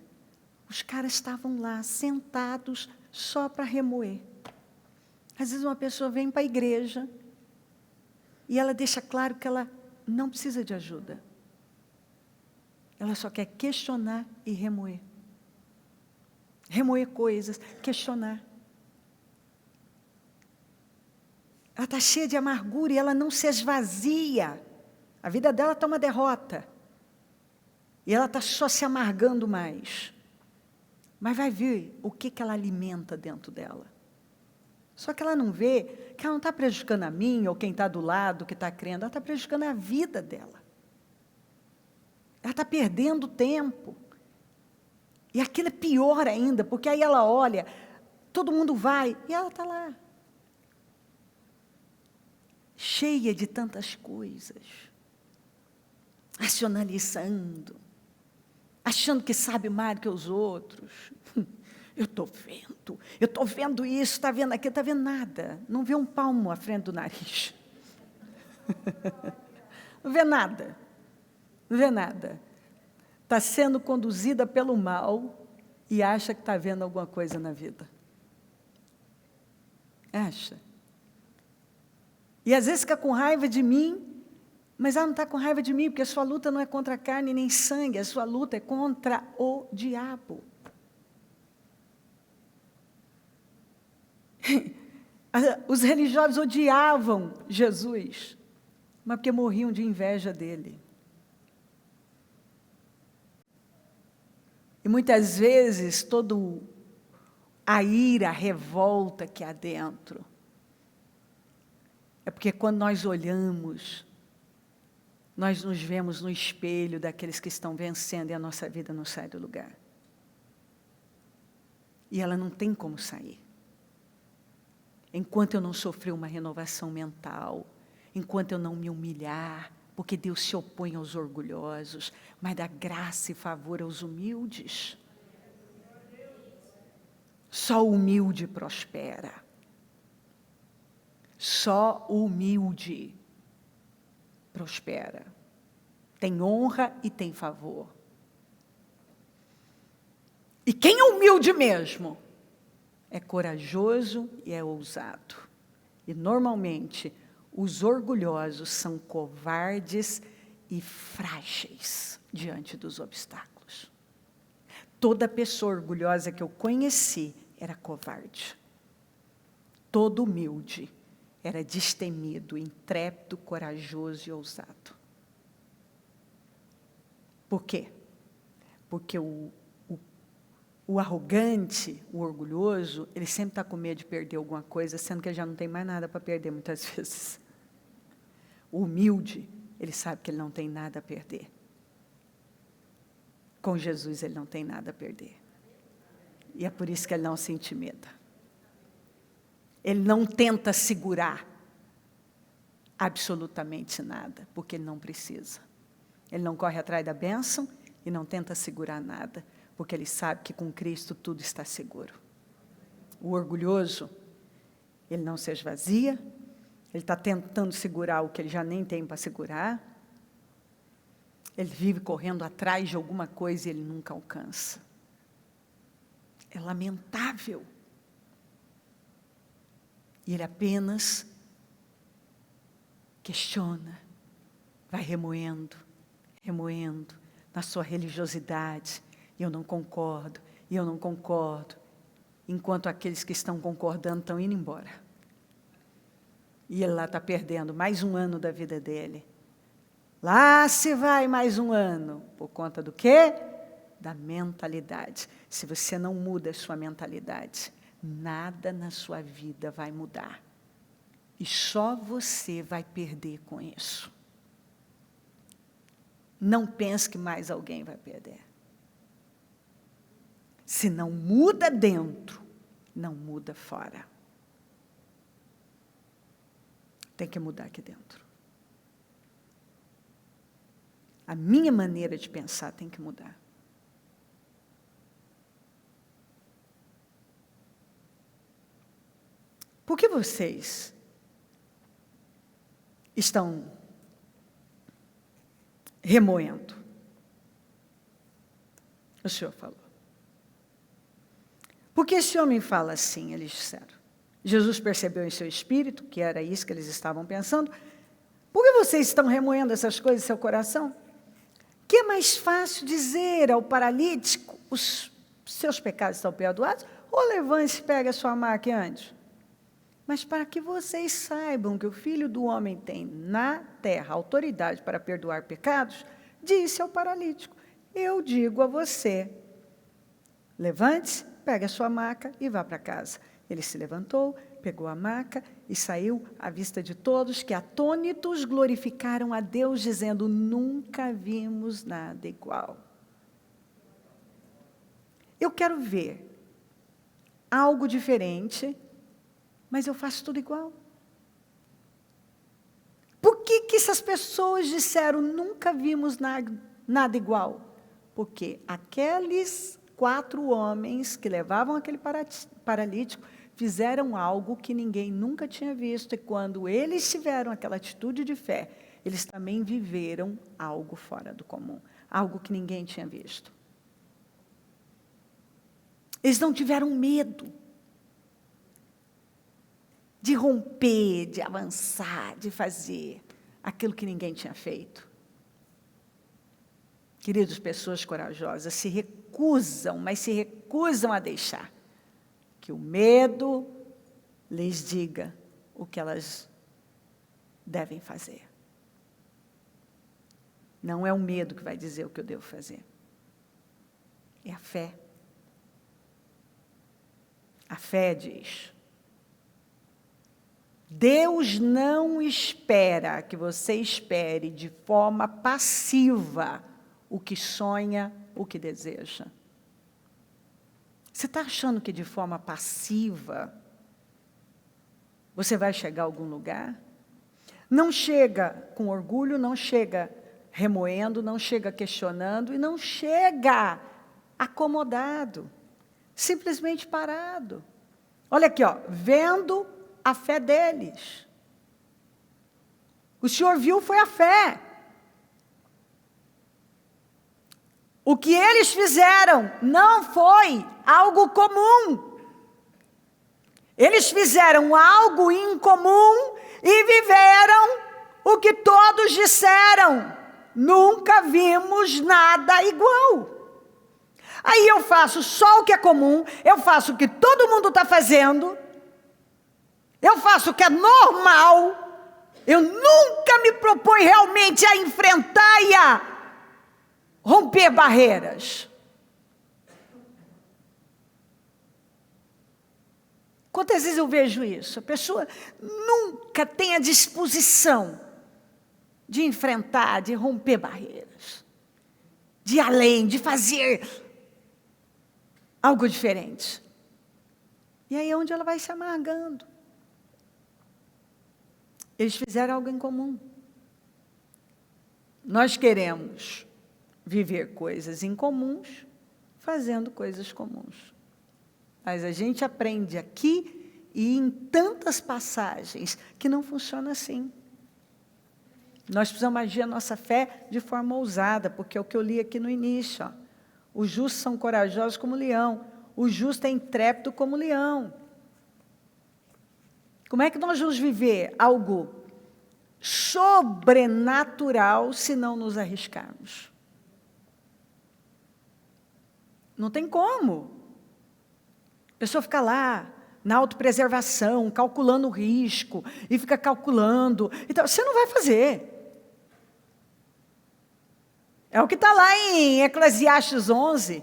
Os caras estavam lá, sentados, só para remoer. Às vezes uma pessoa vem para a igreja e ela deixa claro que ela não precisa de ajuda. Ela só quer questionar e remoer. Remoer coisas, questionar. Ela está cheia de amargura e ela não se esvazia. A vida dela está uma derrota. E ela está só se amargando mais. Mas vai ver o que ela alimenta dentro dela. Só que ela não vê que ela não está prejudicando a mim ou quem está do lado, que está crendo. Ela está prejudicando a vida dela. Ela está perdendo tempo. E aquilo é pior ainda, porque aí ela olha, todo mundo vai, e ela está lá. Cheia de tantas coisas. Racionalizando. Achando que sabe mais do que os outros. Eu estou vendo isso, está vendo aquilo, está vendo nada. Não vê um palmo à frente do nariz. Não vê nada. Não vê nada. Está sendo conduzida pelo mal e acha que está vendo alguma coisa na vida. Acha. E às vezes fica com raiva de mim, Mas não está com raiva de mim, porque a sua luta não é contra carne nem sangue, a sua luta é contra o diabo. Os religiosos odiavam Jesus, mas porque morriam de inveja dele. E muitas vezes, toda a ira, a revolta que há dentro, é porque quando nós olhamos, nós nos vemos no espelho daqueles que estão vencendo e a nossa vida não sai do lugar. E ela não tem como sair. Enquanto eu não sofrer uma renovação mental, enquanto eu não me humilhar, porque Deus se opõe aos orgulhosos, mas dá graça e favor aos humildes. Só o humilde prospera. Só o humilde prospera. Tem honra e tem favor. E quem é humilde mesmo? É corajoso e é ousado. E normalmente os orgulhosos são covardes e frágeis diante dos obstáculos. Toda pessoa orgulhosa que eu conheci era covarde. Todo humilde era destemido, intrépido, corajoso e ousado. Por quê? Porque o arrogante, o orgulhoso, ele sempre está com medo de perder alguma coisa, sendo que ele já não tem mais nada para perder muitas vezes. O humilde, ele sabe que ele não tem nada a perder. Com Jesus ele não tem nada a perder. E é por isso que ele não se intimida. Ele não tenta segurar absolutamente nada, porque ele não precisa. Ele não corre atrás da bênção e não tenta segurar nada, porque ele sabe que com Cristo tudo está seguro. O orgulhoso, ele não se esvazia, ele está tentando segurar o que ele já nem tem para segurar, ele vive correndo atrás de alguma coisa e ele nunca alcança. É lamentável. E ele apenas questiona, vai remoendo na sua religiosidade. Eu não concordo, e eu não concordo, enquanto aqueles que estão concordando estão indo embora. E ele lá está perdendo mais um ano da vida dele. Lá se vai mais um ano, por conta do quê? Da mentalidade. Se você não muda a sua mentalidade, nada na sua vida vai mudar. E só você vai perder com isso. Não pense que mais alguém vai perder. Se não muda dentro, não muda fora. Tem que mudar aqui dentro. A minha maneira de pensar tem que mudar. Por que vocês estão remoendo? O Senhor falou. Porque esse homem fala assim, eles disseram. Jesus percebeu em seu espírito que era isso que eles estavam pensando. Por que vocês estão remoendo essas coisas em seu coração? Que é mais fácil dizer ao paralítico, os seus pecados estão perdoados, ou levante-se e pegue a sua maca e ande? Mas para que vocês saibam que o Filho do Homem tem na terra autoridade para perdoar pecados, disse ao paralítico, eu digo a você, levante-se, pegue a sua maca e vá para casa. Ele se levantou, pegou a maca e saiu à vista de todos, que atônitos glorificaram a Deus, dizendo, nunca vimos nada igual. Eu quero ver algo diferente, mas eu faço tudo igual. Por que essas pessoas disseram, nunca vimos nada igual? Porque aqueles 4 homens que levavam aquele paralítico fizeram algo que ninguém nunca tinha visto, e quando eles tiveram aquela atitude de fé, eles também viveram algo fora do comum, algo que ninguém tinha visto. Eles não tiveram medo de romper, de avançar, de fazer. aquilo que ninguém tinha feito. Queridos, pessoas corajosas se recusam, mas se recusam a deixar que o medo lhes diga o que elas devem fazer. Não é o medo que vai dizer o que eu devo fazer. É a fé. A fé diz: Deus não espera que você espere de forma passiva o que sonha, o que deseja. Você está achando que de forma passiva você vai chegar a algum lugar? Não chega com orgulho, não chega remoendo, não chega questionando e não chega acomodado, simplesmente parado. Olha aqui, ó, vendo a fé deles. O Senhor viu foi a fé. O que eles fizeram não foi algo comum. Eles fizeram algo incomum e viveram o que todos disseram. Nunca vimos nada igual. Aí eu faço só o que é comum, eu faço o que todo mundo está fazendo, eu faço o que é normal, eu nunca me proponho realmente a enfrentar e a romper barreiras. Quantas vezes eu vejo isso? A pessoa nunca tem a disposição de enfrentar, de romper barreiras, de ir além, de fazer algo diferente. E aí é onde ela vai se amargando. Eles fizeram algo em comum. Nós queremos viver coisas incomuns, fazendo coisas comuns. Mas a gente aprende aqui e em tantas passagens que não funciona assim. Nós precisamos agir a nossa fé de forma ousada, porque é o que eu li aqui no início. Ó. Os justos são corajosos como leão. O justo é intrépido como leão. Como é que nós vamos viver algo sobrenatural se não nos arriscarmos? Não tem como. A pessoa fica lá, na autopreservação, calculando o risco, e fica calculando. Então, você não vai fazer. É o que está lá em Eclesiastes 11.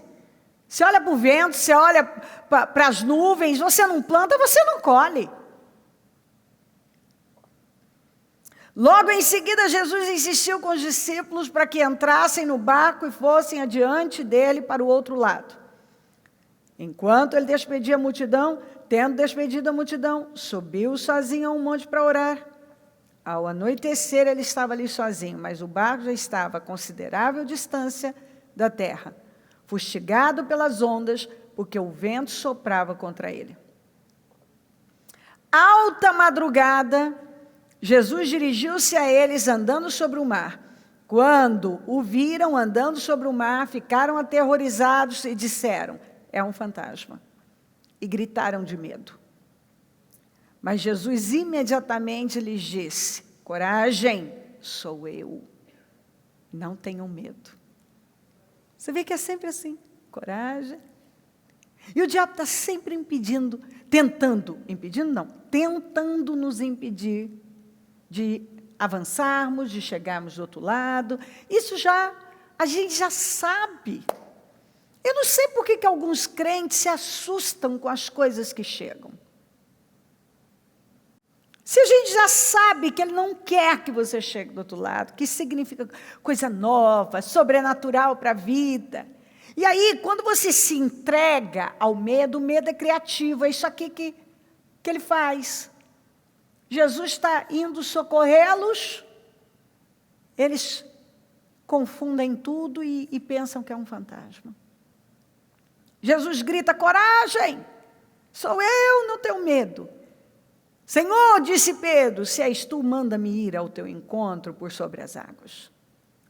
Você olha para o vento, você olha para as nuvens, você não planta, você não colhe. Logo em seguida, Jesus insistiu com os discípulos para que entrassem no barco e fossem adiante dele para o outro lado. Enquanto ele despedia a multidão, tendo despedido a multidão, subiu sozinho a um monte para orar. Ao anoitecer, ele estava ali sozinho, mas o barco já estava a considerável distância da terra, fustigado pelas ondas, porque o vento soprava contra ele. Alta madrugada, Jesus dirigiu-se a eles andando sobre o mar. Quando o viram andando sobre o mar, ficaram aterrorizados e disseram: é um fantasma. E gritaram de medo. Mas Jesus imediatamente lhes disse: coragem, sou eu. Não tenham medo. Você vê que é sempre assim, coragem. E o diabo está sempre impedindo, tentando nos impedir de avançarmos, de chegarmos do outro lado. Isso a gente já sabe. Eu não sei por que alguns crentes se assustam com as coisas que chegam. Se a gente já sabe que ele não quer que você chegue do outro lado, que significa coisa nova, sobrenatural para a vida. E aí, quando você se entrega ao medo, o medo é criativo, é isso aqui que ele faz. Jesus está indo socorrê-los, eles confundem tudo e pensam que é um fantasma. Jesus grita: coragem, sou eu, não tenho medo. Senhor, disse Pedro, se és tu, manda-me ir ao teu encontro por sobre as águas.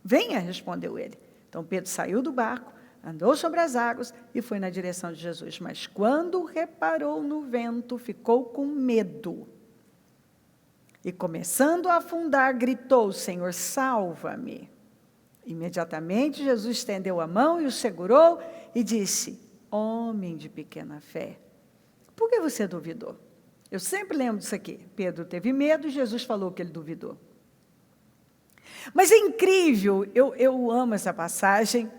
Venha, respondeu ele. Então Pedro saiu do barco, andou sobre as águas e foi na direção de Jesus. Mas quando reparou no vento, ficou com medo. E começando a afundar, gritou: Senhor, salva-me. Imediatamente Jesus estendeu a mão e o segurou e disse: homem de pequena fé, por que você duvidou? Eu sempre lembro disso aqui. Pedro teve medo e Jesus falou que ele duvidou. Mas é incrível, eu amo essa passagem.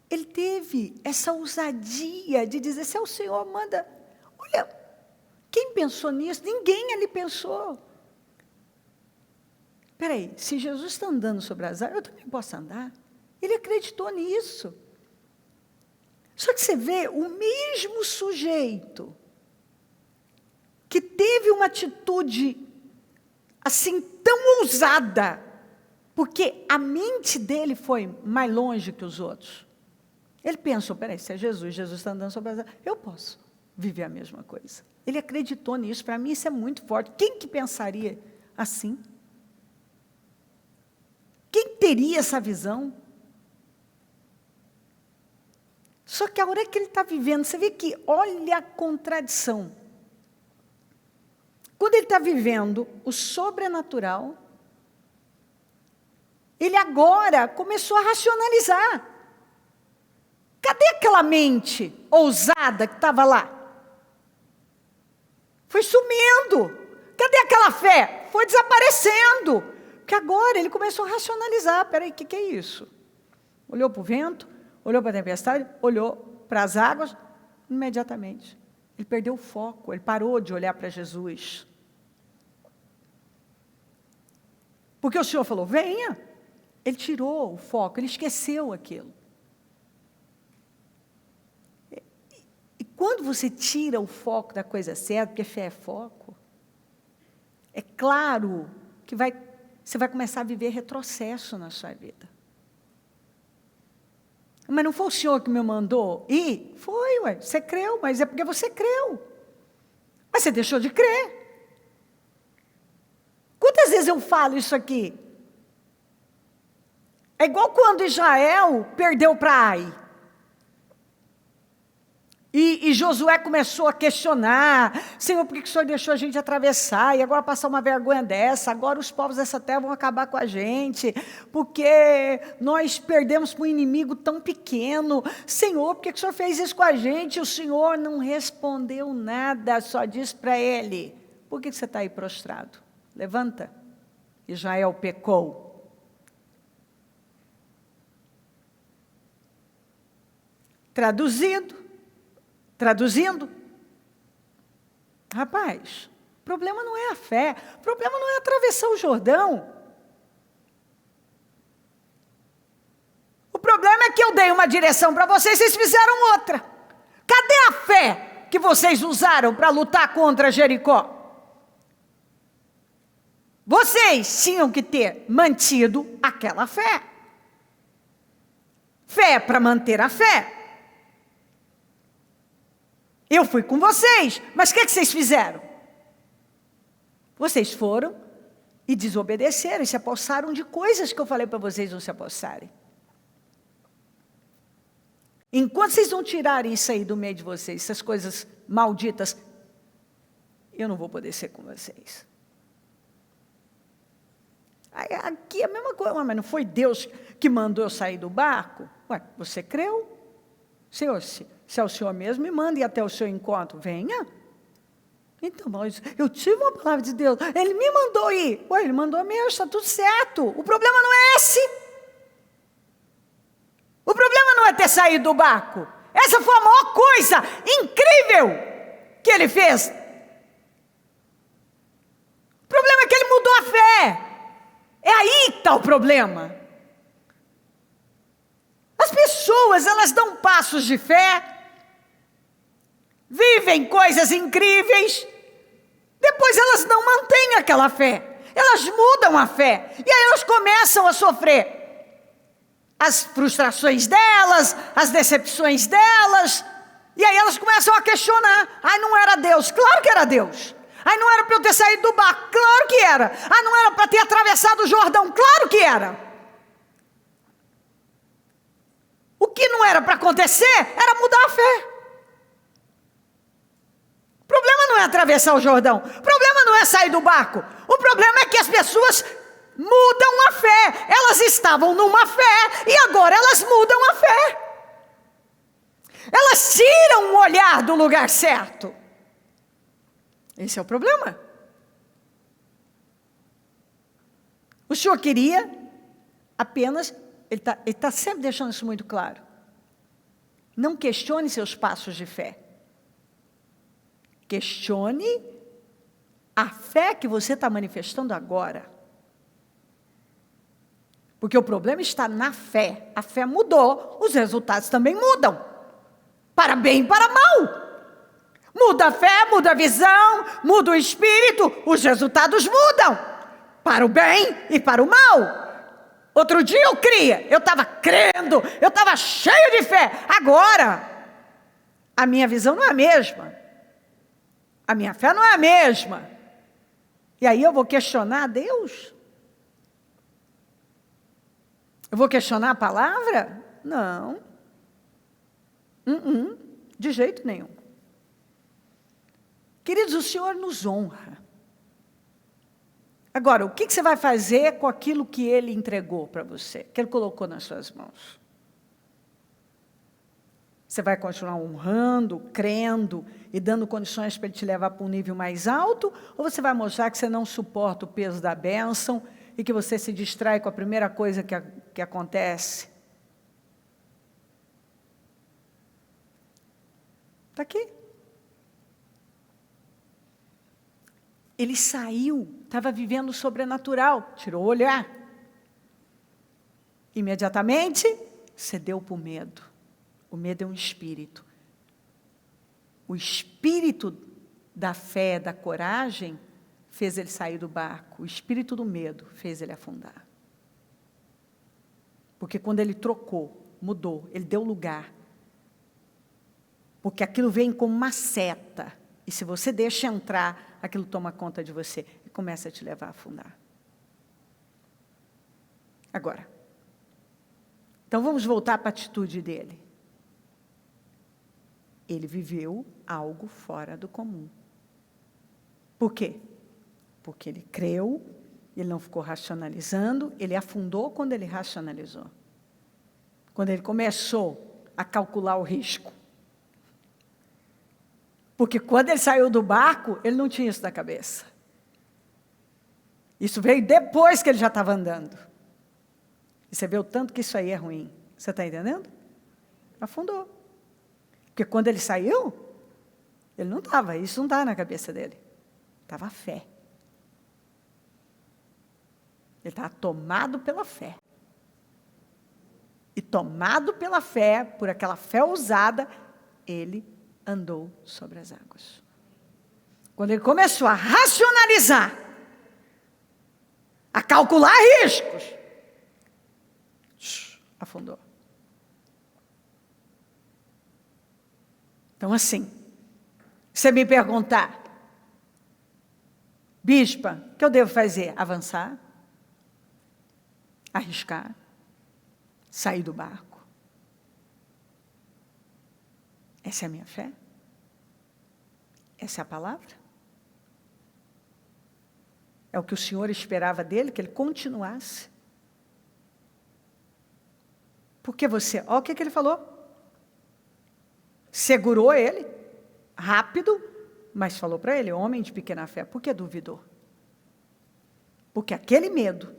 Ele teve essa ousadia de dizer: se é o Senhor, manda. Olha, quem pensou nisso? Ninguém ali pensou. Espera aí, se Jesus está andando sobre as águas, eu também posso andar? Ele acreditou nisso. Só que você vê, o mesmo sujeito que teve uma atitude assim tão ousada, porque a mente dele foi mais longe que os outros. Ele pensou: peraí, se é Jesus está andando sobre as águas, eu posso viver a mesma coisa. Ele acreditou nisso. Para mim isso é muito forte. Quem que pensaria assim? Quem teria essa visão? Só que a hora que ele está vivendo, você vê que, olha a contradição. Quando ele está vivendo o sobrenatural, ele agora começou a racionalizar. Cadê aquela mente ousada que estava lá? Foi sumindo. Cadê aquela fé? Foi desaparecendo. Porque agora ele começou a racionalizar. Peraí, o que é isso? Olhou para o vento, olhou para a tempestade, olhou para as águas, imediatamente. Ele perdeu o foco, ele parou de olhar para Jesus. Porque o Senhor falou: venha. Ele tirou o foco, ele esqueceu aquilo. E quando você tira o foco da coisa certa, porque fé é foco, é claro que você vai começar a viver retrocesso na sua vida. Mas não foi o Senhor que me mandou ir? Foi, ué, você creu, mas é porque você creu. Mas você deixou de crer. Quantas vezes eu falo isso aqui? É igual quando Israel perdeu para Ai. E Josué começou a questionar: Senhor, por que o Senhor deixou a gente atravessar? E agora passar uma vergonha dessa? Agora os povos dessa terra vão acabar com a gente, porque nós perdemos para um inimigo tão pequeno. Senhor, por que o Senhor fez isso com a gente? O Senhor não respondeu nada, só disse para ele: por que você está aí prostrado? Levanta. Israel pecou. Traduzindo, rapaz, o problema não é a fé, o problema não é atravessar o Jordão. O problema é que eu dei uma direção para vocês, vocês fizeram outra. Cadê a fé que vocês usaram para lutar contra Jericó? Vocês tinham que ter mantido aquela fé. Fé para manter a fé. Eu fui com vocês, mas o que vocês fizeram? Vocês foram e desobedeceram, e se apossaram de coisas que eu falei para vocês não se apossarem. Enquanto vocês não tirarem isso aí do meio de vocês, essas coisas malditas, eu não vou poder ser com vocês. Aqui é a mesma coisa. Mas não foi Deus que mandou eu sair do barco? Ué, você creu? Senhor, se é o Senhor mesmo, me manda ir até o seu encontro. Venha. Então, mas eu tive uma palavra de Deus. Ele me mandou ir. Ué, ele mandou mesmo, está tudo certo. O problema não é esse. O problema não é ter saído do barco. Essa foi a maior coisa incrível que ele fez. O problema é que ele mudou a fé. É aí que está o problema. As pessoas, elas dão passos de fé, vivem coisas incríveis, depois elas não mantêm aquela fé, elas mudam a fé, e aí elas começam a sofrer as frustrações delas, as decepções delas, e aí elas começam a questionar: não era Deus? Claro que era Deus. Não era para eu ter saído do barco? Claro que era. Não era para ter atravessado o Jordão? Claro que era. O que não era para acontecer era mudar a fé. O problema não é atravessar o Jordão. O problema não é sair do barco. O problema é que as pessoas mudam a fé. Elas estavam numa fé e agora elas mudam a fé. Elas tiram o olhar do lugar certo. Esse é o problema. O Senhor queria apenas, Ele está sempre deixando isso muito claro. Não questione seus passos de fé. Questione a fé que você está manifestando agora. Porque o problema está na fé. A fé mudou, os resultados também mudam. Para bem e para mal. Muda a fé, muda a visão, muda o espírito, os resultados mudam. Para o bem e para o mal. Outro dia eu cria, eu estava crendo, eu estava cheio de fé. Agora, a minha visão não é a mesma. A minha fé não é a mesma. E aí eu vou questionar Deus? Eu vou questionar a palavra? Não. De jeito nenhum. Queridos, o Senhor nos honra. Agora, o que você vai fazer com aquilo que Ele entregou para você, que Ele colocou nas suas mãos? Você vai continuar honrando, crendo e dando condições para Ele te levar para um nível mais alto? Ou você vai mostrar que você não suporta o peso da bênção e que você se distrai com a primeira coisa que acontece? Está aqui. Ele saiu, estava vivendo o sobrenatural, tirou o olhar. Imediatamente, cedeu para o medo. O medo é um espírito. O espírito da fé, da coragem, fez ele sair do barco. O espírito do medo fez ele afundar. Porque quando ele trocou, mudou, ele deu lugar. Porque aquilo vem como uma seta. E se você deixa entrar, aquilo toma conta de você e começa a te levar a afundar. Agora, então vamos voltar para a atitude dele. Ele viveu algo fora do comum. Por quê? Porque ele creu, ele não ficou racionalizando, ele afundou quando ele racionalizou. Quando ele começou a calcular o risco. Porque quando ele saiu do barco, ele não tinha isso na cabeça. Isso veio depois que ele já estava andando. E você vê o tanto que isso aí é ruim. Você está entendendo? Afundou. Porque quando ele saiu, ele não estava, isso não estava na cabeça dele. Estava a fé. Ele estava tomado pela fé. E tomado pela fé, por aquela fé ousada, ele andou sobre as águas. Quando ele começou a racionalizar, a calcular riscos, afundou. Então, assim, você me perguntar, bispa, o que eu devo fazer? Avançar, arriscar, sair do barco. Essa é a minha fé? Essa é a palavra? É o que o Senhor esperava dele, que ele continuasse. Porque você, olha o que ele falou. Segurou ele, rápido, mas falou para ele, homem de pequena fé, por que duvidou? Porque aquele medo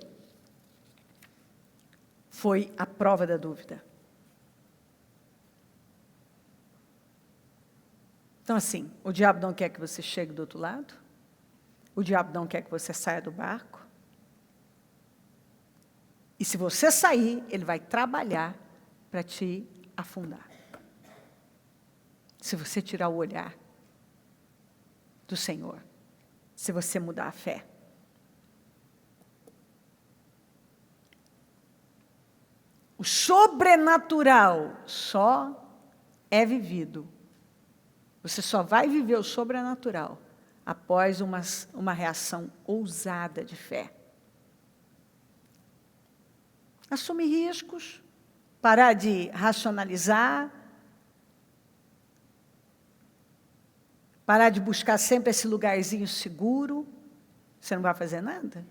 foi a prova da dúvida. Então, assim, o diabo não quer que você chegue do outro lado. O diabo não quer que você saia do barco. E se você sair, ele vai trabalhar para te afundar. Se você tirar o olhar do Senhor. Se você mudar a fé. O sobrenatural só é vivido. Você só vai viver o sobrenatural após uma reação ousada de fé. Assumir riscos, parar de racionalizar, parar de buscar sempre esse lugarzinho seguro, você não vai fazer nada.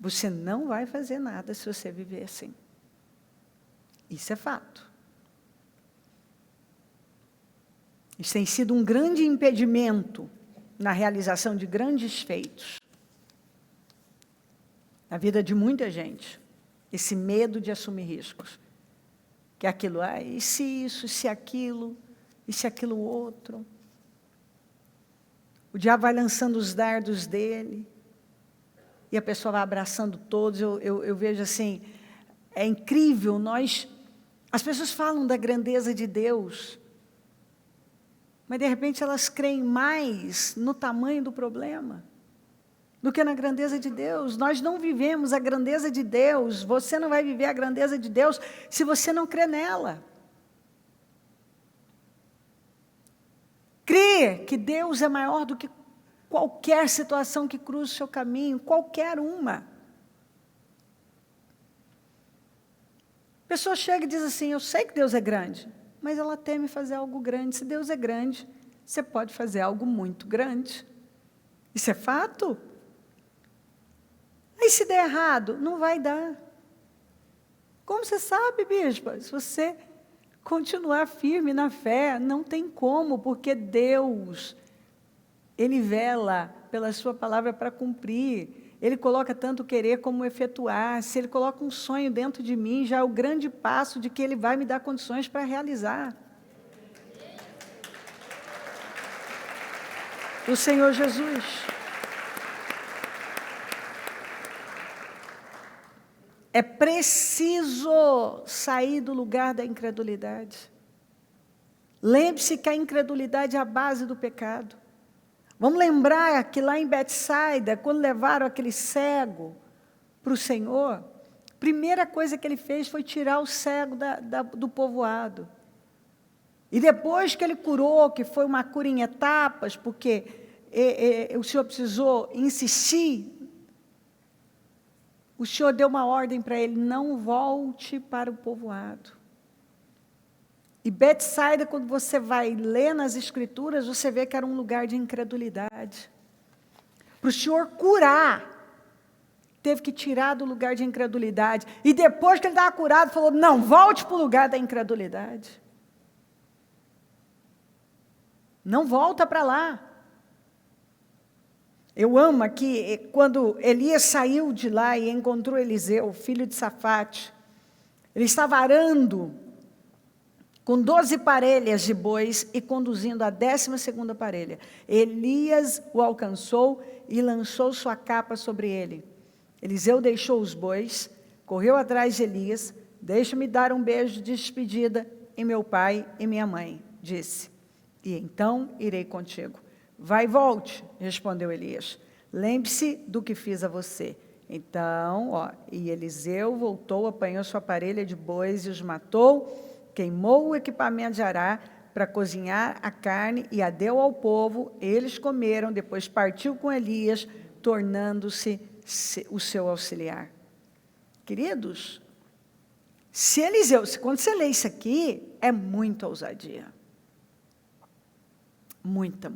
Você não vai fazer nada se você viver assim. Isso é fato. Isso tem sido um grande impedimento na realização de grandes feitos. Na vida de muita gente. Esse medo de assumir riscos. Que é aquilo, e se isso, e se aquilo, e se aquilo outro. O diabo vai lançando os dardos dele. E a pessoa vai abraçando todos. Eu vejo assim, é incrível, as pessoas falam da grandeza de Deus, mas de repente elas creem mais no tamanho do problema do que na grandeza de Deus. Nós não vivemos a grandeza de Deus, você não vai viver a grandeza de Deus se você não crê nela. Crer que Deus é maior do que qualquer situação que cruze o seu caminho, qualquer uma. A pessoa chega e diz assim, eu sei que Deus é grande, mas ela teme fazer algo grande. Se Deus é grande, você pode fazer algo muito grande. Isso é fato? Aí se der errado, não vai dar. Como você sabe, bispa? Se você continuar firme na fé, não tem como, porque Deus, Ele vela pela sua palavra para cumprir. Ele coloca tanto querer como efetuar. Se Ele coloca um sonho dentro de mim, já é o grande passo de que Ele vai me dar condições para realizar. O Senhor Jesus. É preciso sair do lugar da incredulidade. Lembre-se que a incredulidade é a base do pecado. Vamos lembrar que lá em Betsaida, quando levaram aquele cego para o Senhor, a primeira coisa que ele fez foi tirar o cego do povoado. E depois que ele curou, que foi uma cura em etapas, porque o Senhor precisou insistir, o Senhor deu uma ordem para ele, não volte para o povoado. E Betsaida, quando você vai ler nas Escrituras, você vê que era um lugar de incredulidade. Para o Senhor curar, teve que tirar do lugar de incredulidade. E depois que ele estava curado, falou, não, volte para o lugar da incredulidade. Não volta para lá. Eu amo aqui, quando Elias saiu de lá e encontrou Eliseu, filho de Safate, ele estava arando com 12 parelhas de bois e conduzindo a 12ª parelha. Elias o alcançou e lançou sua capa sobre ele. Eliseu deixou os bois, correu atrás de Elias, deixa-me dar um beijo de despedida em meu pai e minha mãe, disse, e então irei contigo. Vai e volte, respondeu Elias, lembre-se do que fiz a você. Então, e Eliseu voltou, apanhou sua parelha de bois e os matou, queimou o equipamento de arar para cozinhar a carne e a deu ao povo, eles comeram, depois partiu com Elias, tornando-se o seu auxiliar. Queridos, quando você lê isso aqui, é muita ousadia. Muita.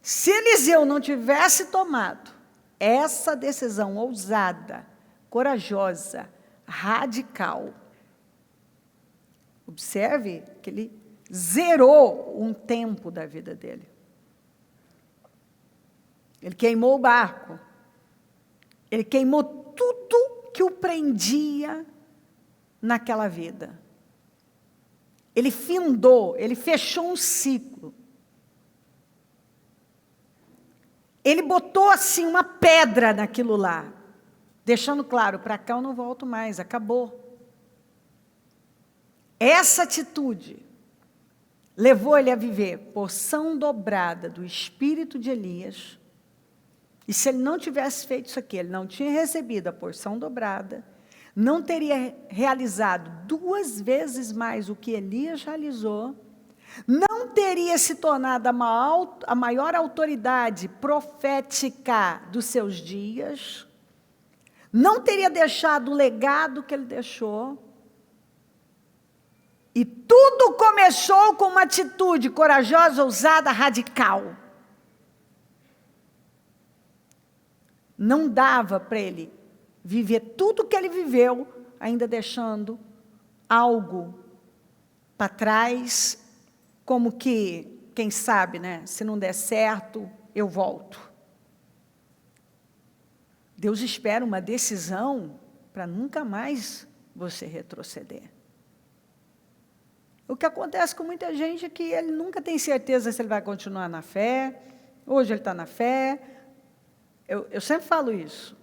Se Eliseu não tivesse tomado essa decisão ousada, corajosa, radical, observe que ele zerou um tempo da vida dele. Ele queimou o barco. Ele queimou tudo que o prendia naquela vida. Ele findou, ele fechou um ciclo. Ele botou assim uma pedra naquilo lá, deixando claro, para cá eu não volto mais, acabou. Essa atitude levou ele a viver porção dobrada do espírito de Elias. E se ele não tivesse feito isso aqui, ele não tinha recebido a porção dobrada, não teria realizado 2 vezes mais o que Elias realizou, não teria se tornado a maior autoridade profética dos seus dias, não teria deixado o legado que ele deixou, e tudo começou com uma atitude corajosa, ousada, radical. Não dava para ele viver tudo o que ele viveu, ainda deixando algo para trás, como que, quem sabe, né? Se não der certo, eu volto. Deus espera uma decisão para nunca mais você retroceder. O que acontece com muita gente é que ele nunca tem certeza se ele vai continuar na fé. Hoje ele está na fé. Eu sempre falo isso.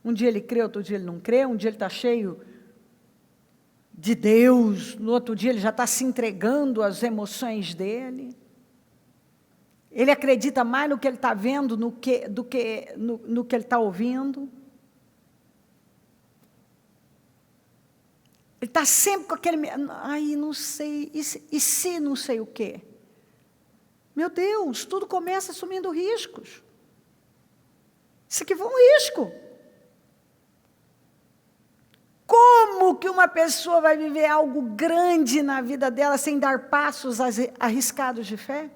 Um dia ele crê, outro dia ele não crê. Um dia ele está cheio de Deus, no outro dia ele já está se entregando às emoções dele. Ele acredita mais no que ele está vendo do que ele está ouvindo. Ele está sempre com aquele... Ai, não sei, e se não sei o quê? Meu Deus, tudo começa assumindo riscos. Isso aqui foi um risco. Como que uma pessoa vai viver algo grande na vida dela sem dar passos arriscados de fé?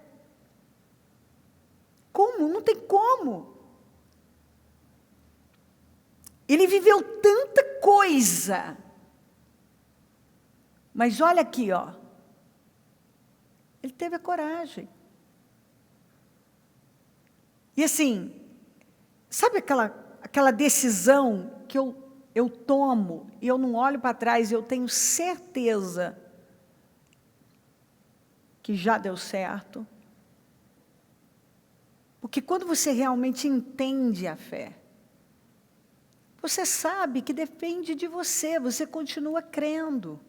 Como? Não tem como. Ele viveu tanta coisa. Mas olha aqui, ó. Ele teve a coragem. E assim, sabe aquela decisão que eu tomo e eu não olho para trás e eu tenho certeza que já deu certo? Porque quando você realmente entende a fé, você sabe que depende de você, você continua crendo.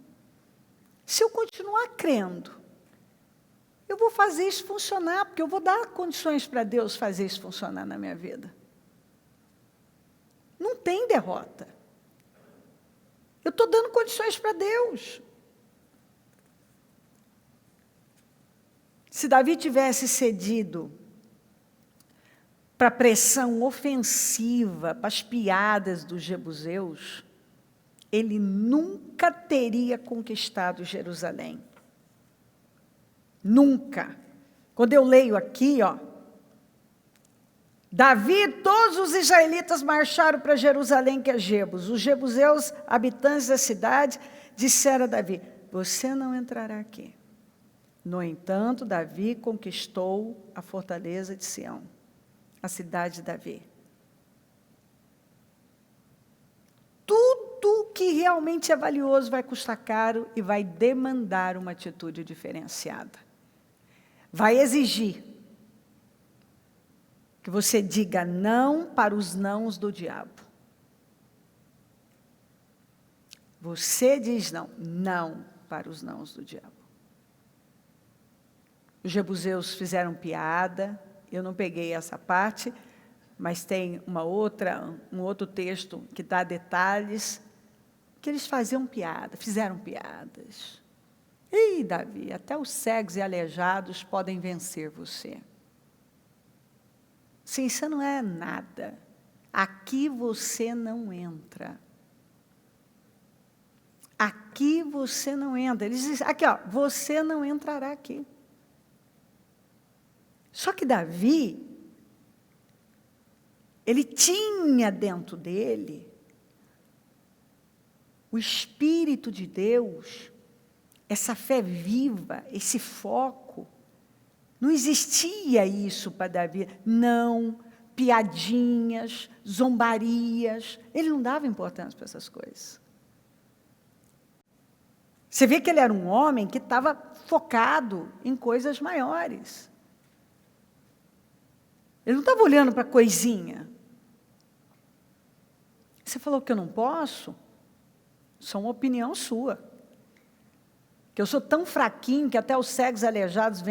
Se eu continuar crendo, eu vou fazer isso funcionar, porque eu vou dar condições para Deus fazer isso funcionar na minha vida. Não tem derrota. Eu estou dando condições para Deus. Se Davi tivesse cedido para a pressão ofensiva, para as piadas dos jebuseus, ele nunca teria conquistado Jerusalém. Nunca. Quando eu leio aqui, ó, Davi e todos os israelitas marcharam para Jerusalém, que é Jebus. Os jebuseus, habitantes da cidade, disseram a Davi: você não entrará aqui. No entanto, Davi conquistou a fortaleza de Sião, a cidade de Davi. Tudo que realmente é valioso vai custar caro e vai demandar uma atitude diferenciada. Vai exigir que você diga não para os nãos do diabo. Você diz não para os nãos do diabo. Os jebuseus fizeram piada, eu não peguei essa parte, mas tem um outro texto que dá detalhes, que eles faziam piada, fizeram piadas. Ih, Davi, até os cegos e aleijados podem vencer você. Sim, isso não é nada. Aqui você não entra. Aqui você não entra. Eles dizem, aqui, ó, você não entrará aqui. Só que Davi, ele tinha dentro dele o Espírito de Deus, essa fé viva, esse foco. Não existia isso para Davi. Não, piadinhas, zombarias. Ele não dava importância para essas coisas. Você vê que ele era um homem que estava focado em coisas maiores. Ele não estava olhando para coisinha. Você falou que eu não posso? Isso é uma opinião sua. Que eu sou tão fraquinho que até os cegos aleijados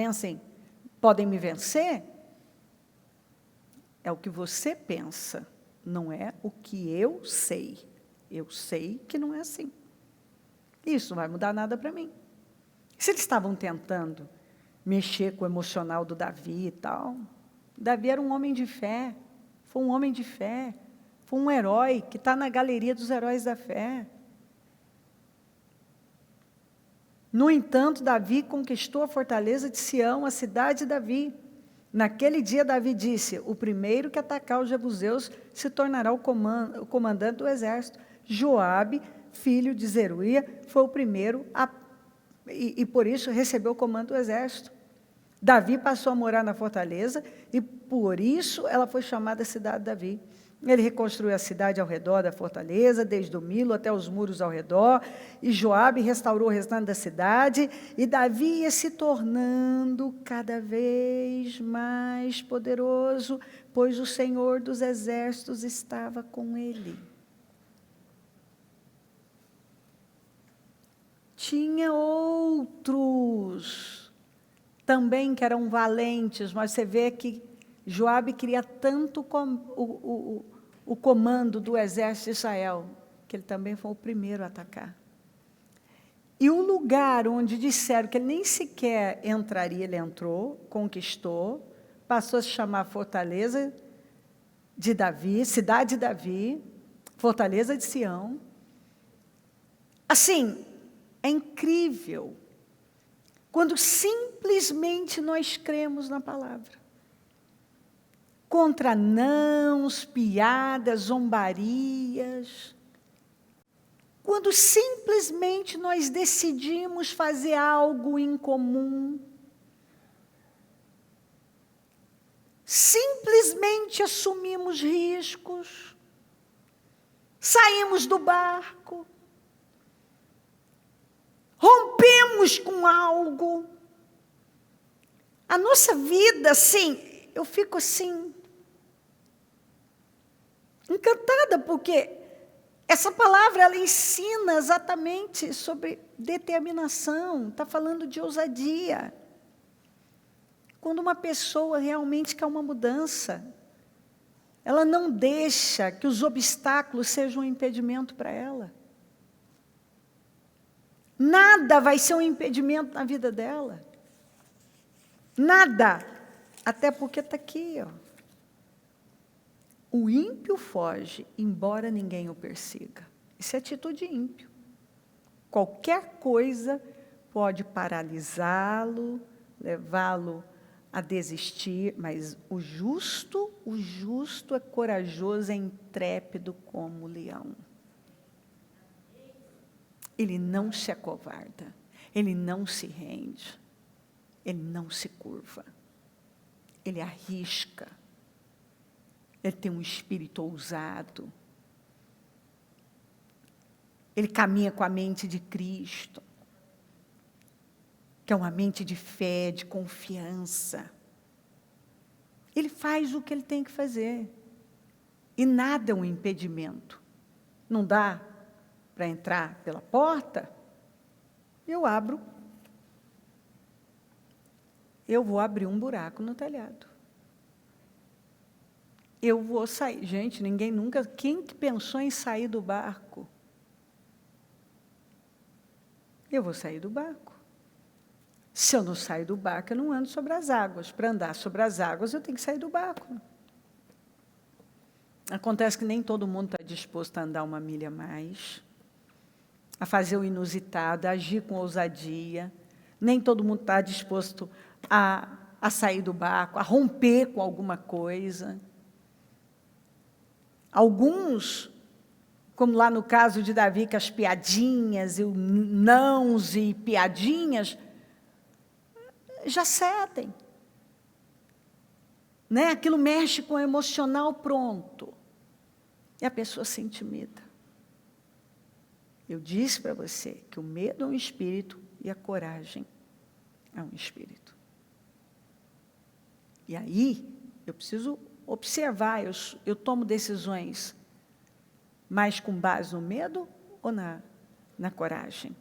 podem me vencer? É o que você pensa, não é o que eu sei. Eu sei que não é assim. Isso não vai mudar nada para mim. Se eles estavam tentando mexer com o emocional do Davi e tal, Davi era um homem de fé, foi um homem de fé, foi um herói que está na galeria dos heróis da fé. No entanto, Davi conquistou a fortaleza de Sião, a cidade de Davi. Naquele dia, Davi disse: o primeiro que atacar os jebuseus se tornará o comandante do exército. Joabe, filho de Zeruia, foi o primeiro e por isso recebeu o comando do exército. Davi passou a morar na fortaleza e por isso ela foi chamada Cidade de Davi. Ele reconstruiu a cidade ao redor da fortaleza, desde o Milo até os muros ao redor, e Joabe restaurou o restante da cidade, e Davi ia se tornando cada vez mais poderoso, pois o Senhor dos exércitos estava com ele. Tinha outros também que eram valentes, mas você vê que Joabe queria tanto o comando do exército de Israel, que ele também foi o primeiro a atacar. E o lugar onde disseram que ele nem sequer entraria, ele entrou, conquistou, passou a se chamar Fortaleza de Davi, Cidade de Davi, Fortaleza de Sião. Assim, é incrível quando simplesmente nós cremos na palavra. Contra nãos, piadas, zombarias. Quando simplesmente nós decidimos fazer algo em comum. Simplesmente assumimos riscos. Saímos do barco. Rompemos com algo. A nossa vida, assim, eu fico assim, encantada, porque essa palavra, ela ensina exatamente sobre determinação, está falando de ousadia. Quando uma pessoa realmente quer uma mudança, ela não deixa que os obstáculos sejam um impedimento para ela. Nada vai ser um impedimento na vida dela. Nada. Até porque está aqui, ó. O ímpio foge, embora ninguém o persiga. Isso é atitude ímpio. Qualquer coisa pode paralisá-lo, levá-lo a desistir, mas o justo é corajoso, é intrépido como o leão. Ele não se acovarda, ele não se rende, ele não se curva, ele arrisca, ele tem um espírito ousado, ele caminha com a mente de Cristo, que é uma mente de fé, de confiança. Ele faz o que ele tem que fazer, e nada é um impedimento. Não dá para entrar pela porta, eu abro. Eu vou abrir um buraco no telhado. Eu vou sair. Gente, ninguém nunca... Quem que pensou em sair do barco? Eu vou sair do barco. Se eu não sair do barco, eu não ando sobre as águas. Para andar sobre as águas, eu tenho que sair do barco. Acontece que nem todo mundo está disposto a andar uma milha a mais, a fazer o inusitado, a agir com ousadia. Nem todo mundo está disposto a sair do barco, a romper com alguma coisa. Alguns, como lá no caso de Davi, que as piadinhas, e nãos e piadinhas, já cedem. Né? Aquilo mexe com o emocional, pronto. E a pessoa se intimida. Eu disse para você que o medo é um espírito e a coragem é um espírito. E aí, eu preciso observar, eu tomo decisões mais com base no medo ou na coragem?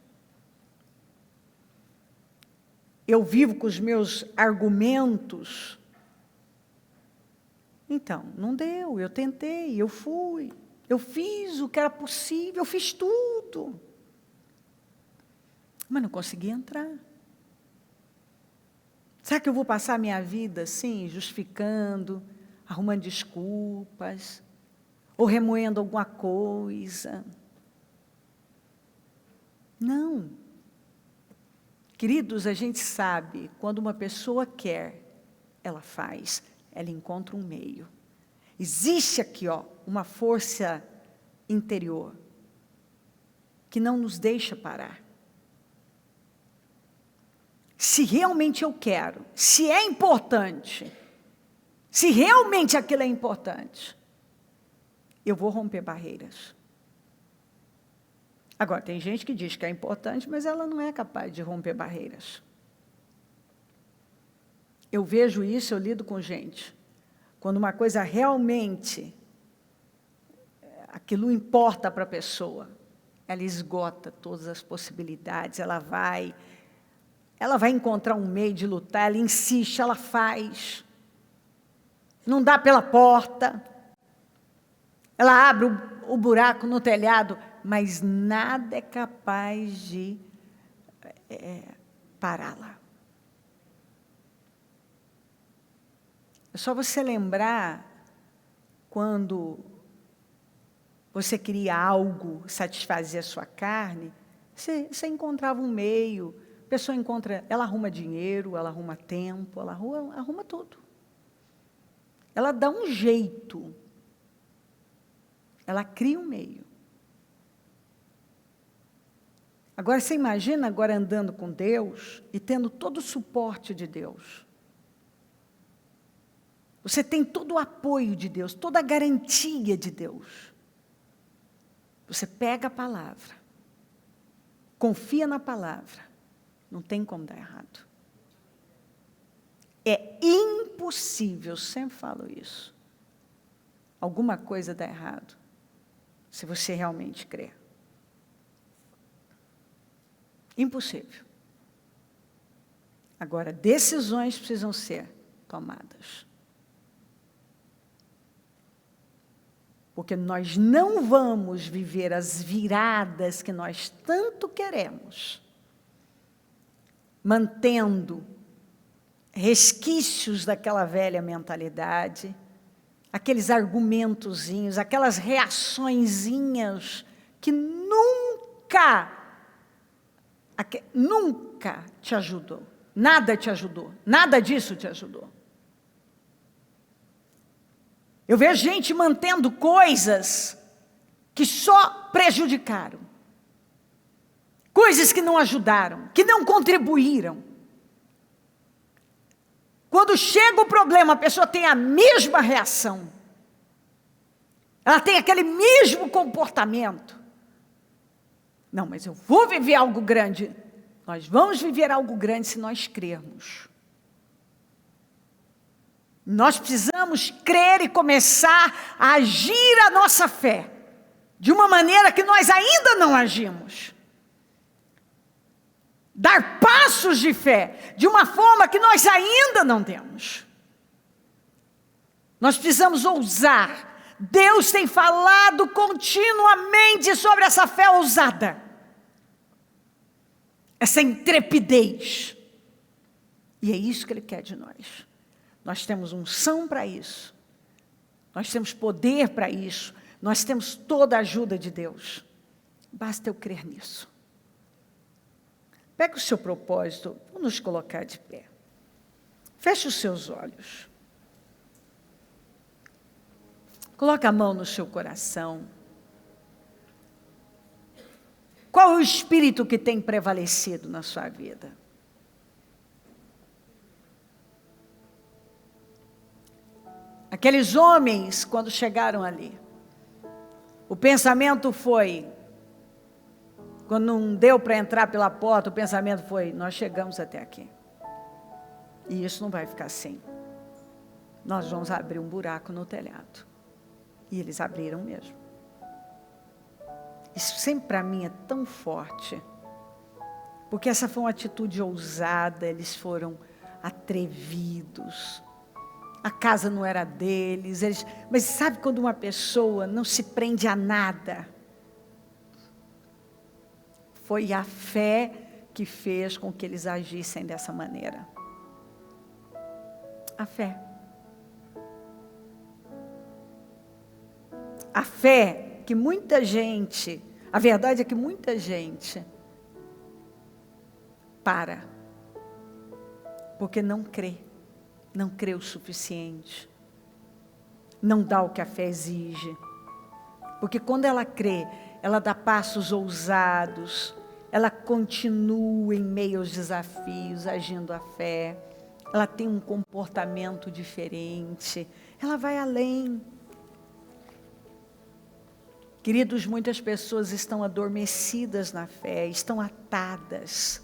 Eu vivo com os meus argumentos. Então, não deu, eu tentei, eu fui, eu fiz o que era possível, eu fiz tudo. Mas não consegui entrar. Será que eu vou passar a minha vida assim, justificando, arrumando desculpas, ou remoendo alguma coisa? Não. Queridos, a gente sabe, quando uma pessoa quer, ela faz, ela encontra um meio. Existe aqui, uma força interior que não nos deixa parar. Se realmente eu quero, se é importante, se realmente aquilo é importante, eu vou romper barreiras. Agora, tem gente que diz que é importante, mas ela não é capaz de romper barreiras. Eu vejo isso, eu lido com gente. Quando uma coisa realmente, aquilo importa para a pessoa, ela esgota todas as possibilidades, ela vai encontrar um meio de lutar, ela insiste, ela faz. Não dá pela porta. Ela abre o buraco no telhado, mas nada é capaz de pará-la. É só você lembrar quando você queria algo, satisfazer a sua carne, você encontrava um meio, a pessoa encontra, ela arruma dinheiro, ela arruma tempo, ela arruma tudo. Ela dá um jeito. Ela cria um meio. Agora, você imagina agora andando com Deus e tendo todo o suporte de Deus. Você tem todo o apoio de Deus, toda a garantia de Deus. Você pega a palavra, confia na palavra, não tem como dar errado. É impossível, eu sempre falo isso, alguma coisa dar errado, se você realmente crer. Impossível. Agora, decisões precisam ser tomadas. Porque nós não vamos viver as viradas que nós tanto queremos, mantendo resquícios daquela velha mentalidade, aqueles argumentozinhos, aquelas reaçõezinhas que nunca te ajudou. Nada te ajudou. Nada disso te ajudou. Eu vejo gente mantendo coisas que só prejudicaram. Coisas que não ajudaram, que não contribuíram. Quando chega o problema, a pessoa tem a mesma reação. Ela tem aquele mesmo comportamento. Não, mas eu vou viver algo grande. Nós vamos viver algo grande se nós crermos. Nós precisamos crer e começar a agir a nossa fé de uma maneira que nós ainda não agimos. Dar passos de fé de uma forma que nós ainda não temos. Nós precisamos ousar. Deus tem falado continuamente sobre essa fé ousada. Essa intrepidez. E é isso que Ele quer de nós. Nós temos unção para isso. Nós temos poder para isso. Nós temos toda a ajuda de Deus. Basta eu crer nisso. Pega o seu propósito, vamos nos colocar de pé. Feche os seus olhos. Coloque a mão no seu coração. Qual é o espírito que tem prevalecido na sua vida? Aqueles homens, quando chegaram ali, o pensamento foi, quando não deu para entrar pela porta, o pensamento foi, nós chegamos até aqui. E isso não vai ficar assim. Nós vamos abrir um buraco no telhado. E eles abriram mesmo. Isso sempre para mim é tão forte. Porque essa foi uma atitude ousada, eles foram atrevidos. A casa não era deles. Mas sabe quando uma pessoa não se prende a nada? Foi a fé que fez com que eles agissem dessa maneira. A fé. A fé que muita gente, a verdade é que muita gente para, porque não crê o suficiente, não dá o que a fé exige, porque quando ela crê, ela dá passos ousados, ela continua em meio aos desafios, agindo a fé, ela tem um comportamento diferente, ela vai além. Queridos, muitas pessoas estão adormecidas na fé, estão atadas,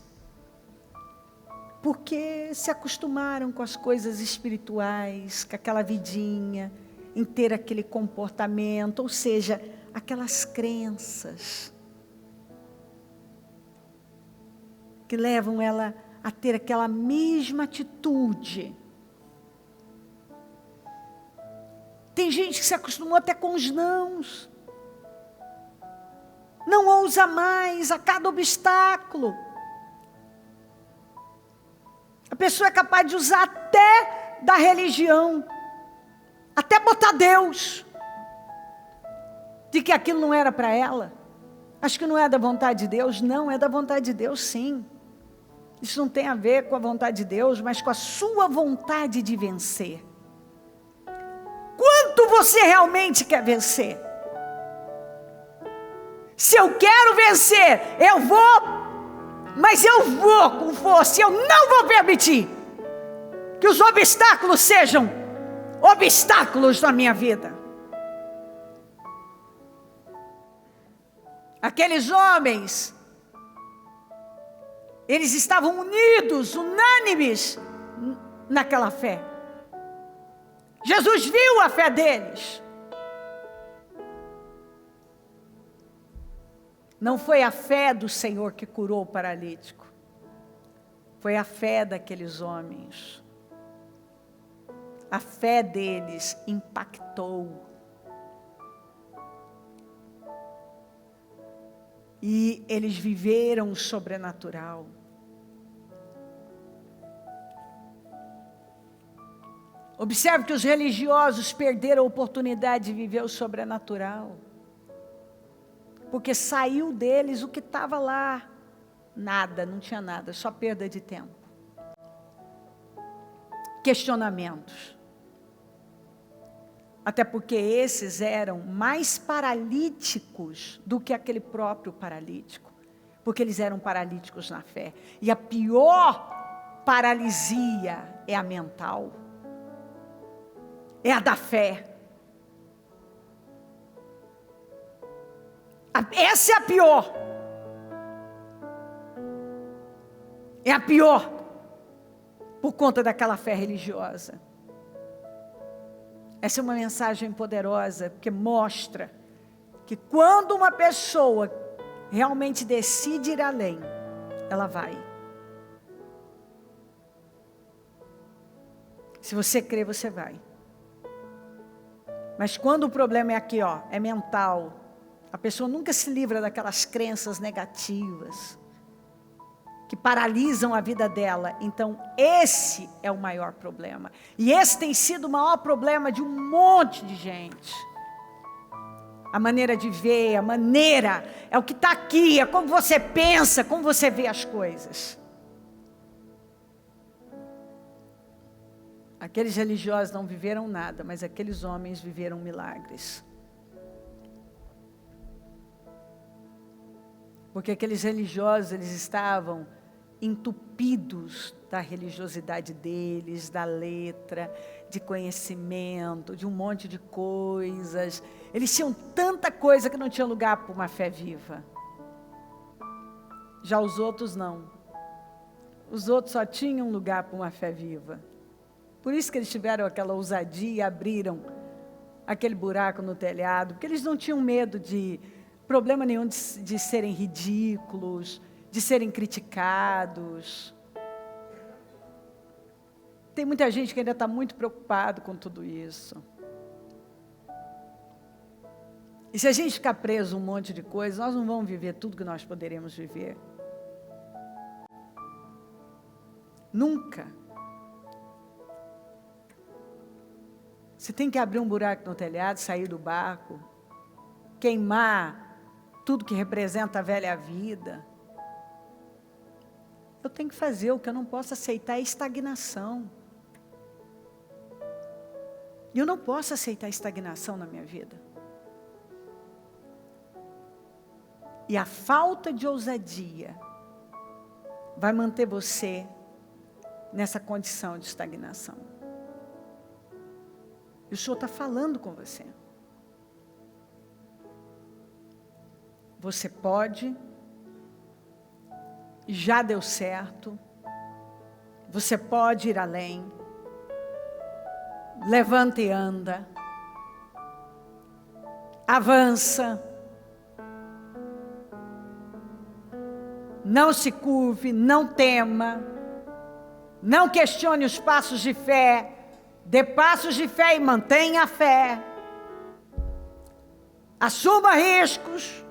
porque se acostumaram com as coisas espirituais, com aquela vidinha, em ter aquele comportamento, ou seja, aquelas crenças que levam ela a ter aquela mesma atitude. Tem gente que se acostumou até com os nãos, não ousa mais a cada obstáculo. A pessoa é capaz de usar até da religião, até botar Deus, de que aquilo não era para ela. Acho que não é da vontade de Deus. Não, é da vontade de Deus, sim. Isso não tem a ver com a vontade de Deus, mas com a sua vontade de vencer. Quanto você realmente quer vencer? Se eu quero vencer, eu vou, mas eu vou com força. Eu não vou permitir que os obstáculos sejam obstáculos na minha vida. Aqueles homens, eles estavam unidos, unânimes naquela fé. Jesus viu a fé deles. Não foi a fé do Senhor que curou o paralítico. Foi a fé daqueles homens. A fé deles impactou. E eles viveram o sobrenatural. Observe que os religiosos perderam a oportunidade de viver o sobrenatural. Porque saiu deles o que estava lá. Nada, não tinha nada, só perda de tempo. Questionamentos. Até porque esses eram mais paralíticos do que aquele próprio paralítico. Porque eles eram paralíticos na fé. E a pior paralisia é a mental. É a da fé. Essa é a pior. É a pior. Por conta daquela fé religiosa. Essa é uma mensagem poderosa, porque mostra que quando uma pessoa realmente decide ir além, ela vai. Se você crê, você vai. Mas quando o problema é aqui, ó, é mental, a pessoa nunca se livra daquelas crenças negativas, que paralisam a vida dela. Então, esse é o maior problema. E esse tem sido o maior problema de um monte de gente. A maneira de ver, a maneira, é o que está aqui, é como você pensa, como você vê as coisas. Aqueles religiosos não viveram nada, mas aqueles homens viveram milagres. Porque aqueles religiosos, eles estavam entupidos da religiosidade deles, da letra, de conhecimento, de um monte de coisas. Eles tinham tanta coisa que não tinha lugar para uma fé viva. Já os outros não. Os outros só tinham lugar para uma fé viva. Por isso que eles tiveram aquela ousadia e abriram aquele buraco no telhado, porque eles não tinham medo de problema nenhum de serem ridículos, de serem criticados. Tem muita gente que ainda está muito preocupado com tudo isso. E se a gente ficar preso um monte de coisas, nós não vamos viver tudo que nós poderíamos viver. Nunca. Você tem que abrir um buraco no telhado, sair do barco, queimar tudo que representa a velha vida. eu tenho que fazer. O que eu não posso aceitar é estagnação. E eu não posso aceitar estagnação na minha vida. E a falta de ousadia vai manter você nessa condição de estagnação. E o Senhor está falando com você. Você pode, já deu certo, você pode ir além. Levanta e anda. Avança. Não se curve, não tema. Não questione os passos de fé. Dê passos de fé e mantenha a fé. Assuma riscos.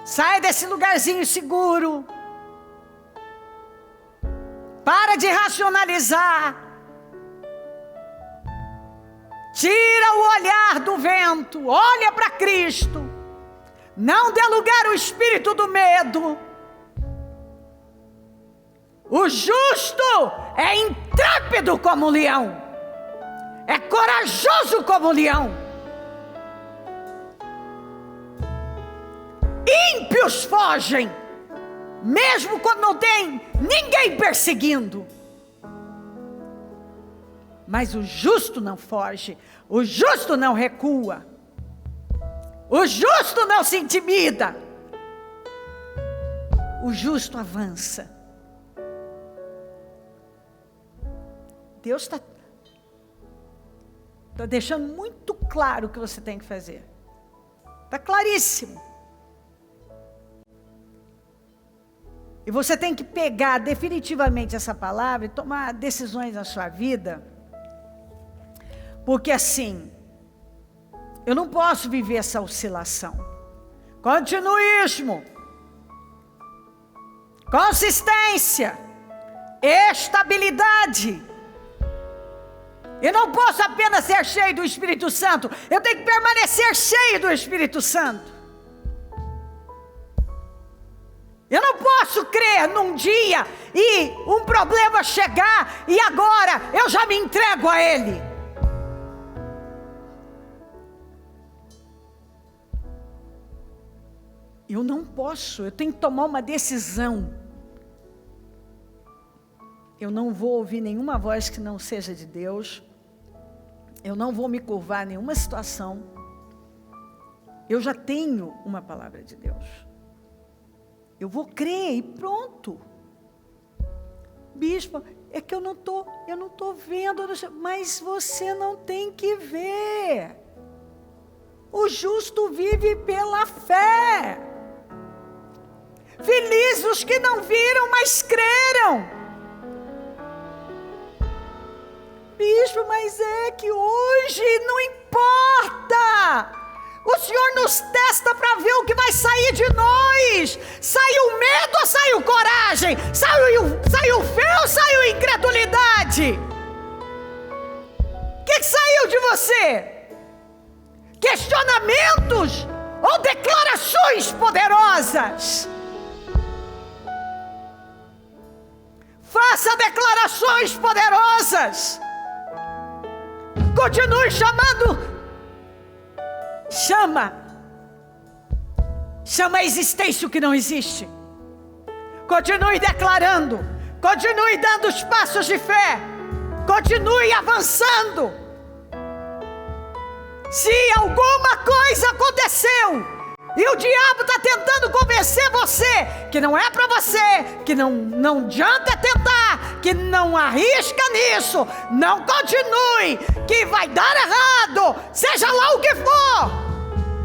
Saia desse lugarzinho seguro. Para de racionalizar. Tira o olhar do vento. Olha para Cristo. Não dê lugar ao espírito do medo. O justo é intrépido como um leão. É corajoso como um leão. Ímpios fogem, mesmo quando não tem ninguém perseguindo. Mas o justo não foge, o justo não recua, o justo não se intimida, o justo avança. Deus está deixando muito claro o que você tem que fazer. Está claríssimo. E você tem que pegar definitivamente essa palavra e tomar decisões na sua vida. Porque assim, eu não posso viver essa oscilação. Continuismo, consistência, estabilidade. Eu não posso apenas ser cheio do Espírito Santo, eu tenho que permanecer cheio do Espírito Santo. Eu não posso crer num dia e um problema chegar e agora eu já me entrego a ele. Eu não posso, eu tenho que tomar uma decisão. Eu não vou ouvir nenhuma voz que não seja de Deus. Eu não vou me curvar em nenhuma situação. Eu já tenho uma palavra de Deus. Eu vou crer e pronto. Bispo, é que eu não tô vendo, mas você não tem que ver. O justo vive pela fé. Felizes os que não viram, mas creram. Bispo, mas é que hoje não importa. O Senhor nos testa para ver o que vai sair de nós. Saiu medo ou saiu coragem? Saiu fé ou saiu incredulidade? O que saiu de você? Questionamentos ou declarações poderosas? Faça declarações poderosas. Continue chamando. Chama a existência o que não existe. Continue declarando. Continue dando os passos de fé. Continue avançando. Se alguma coisa aconteceu e o diabo está tentando convencer você que não é para você, que não adianta tentar, que não arrisca nisso, não continue, que vai dar errado, seja lá o que for,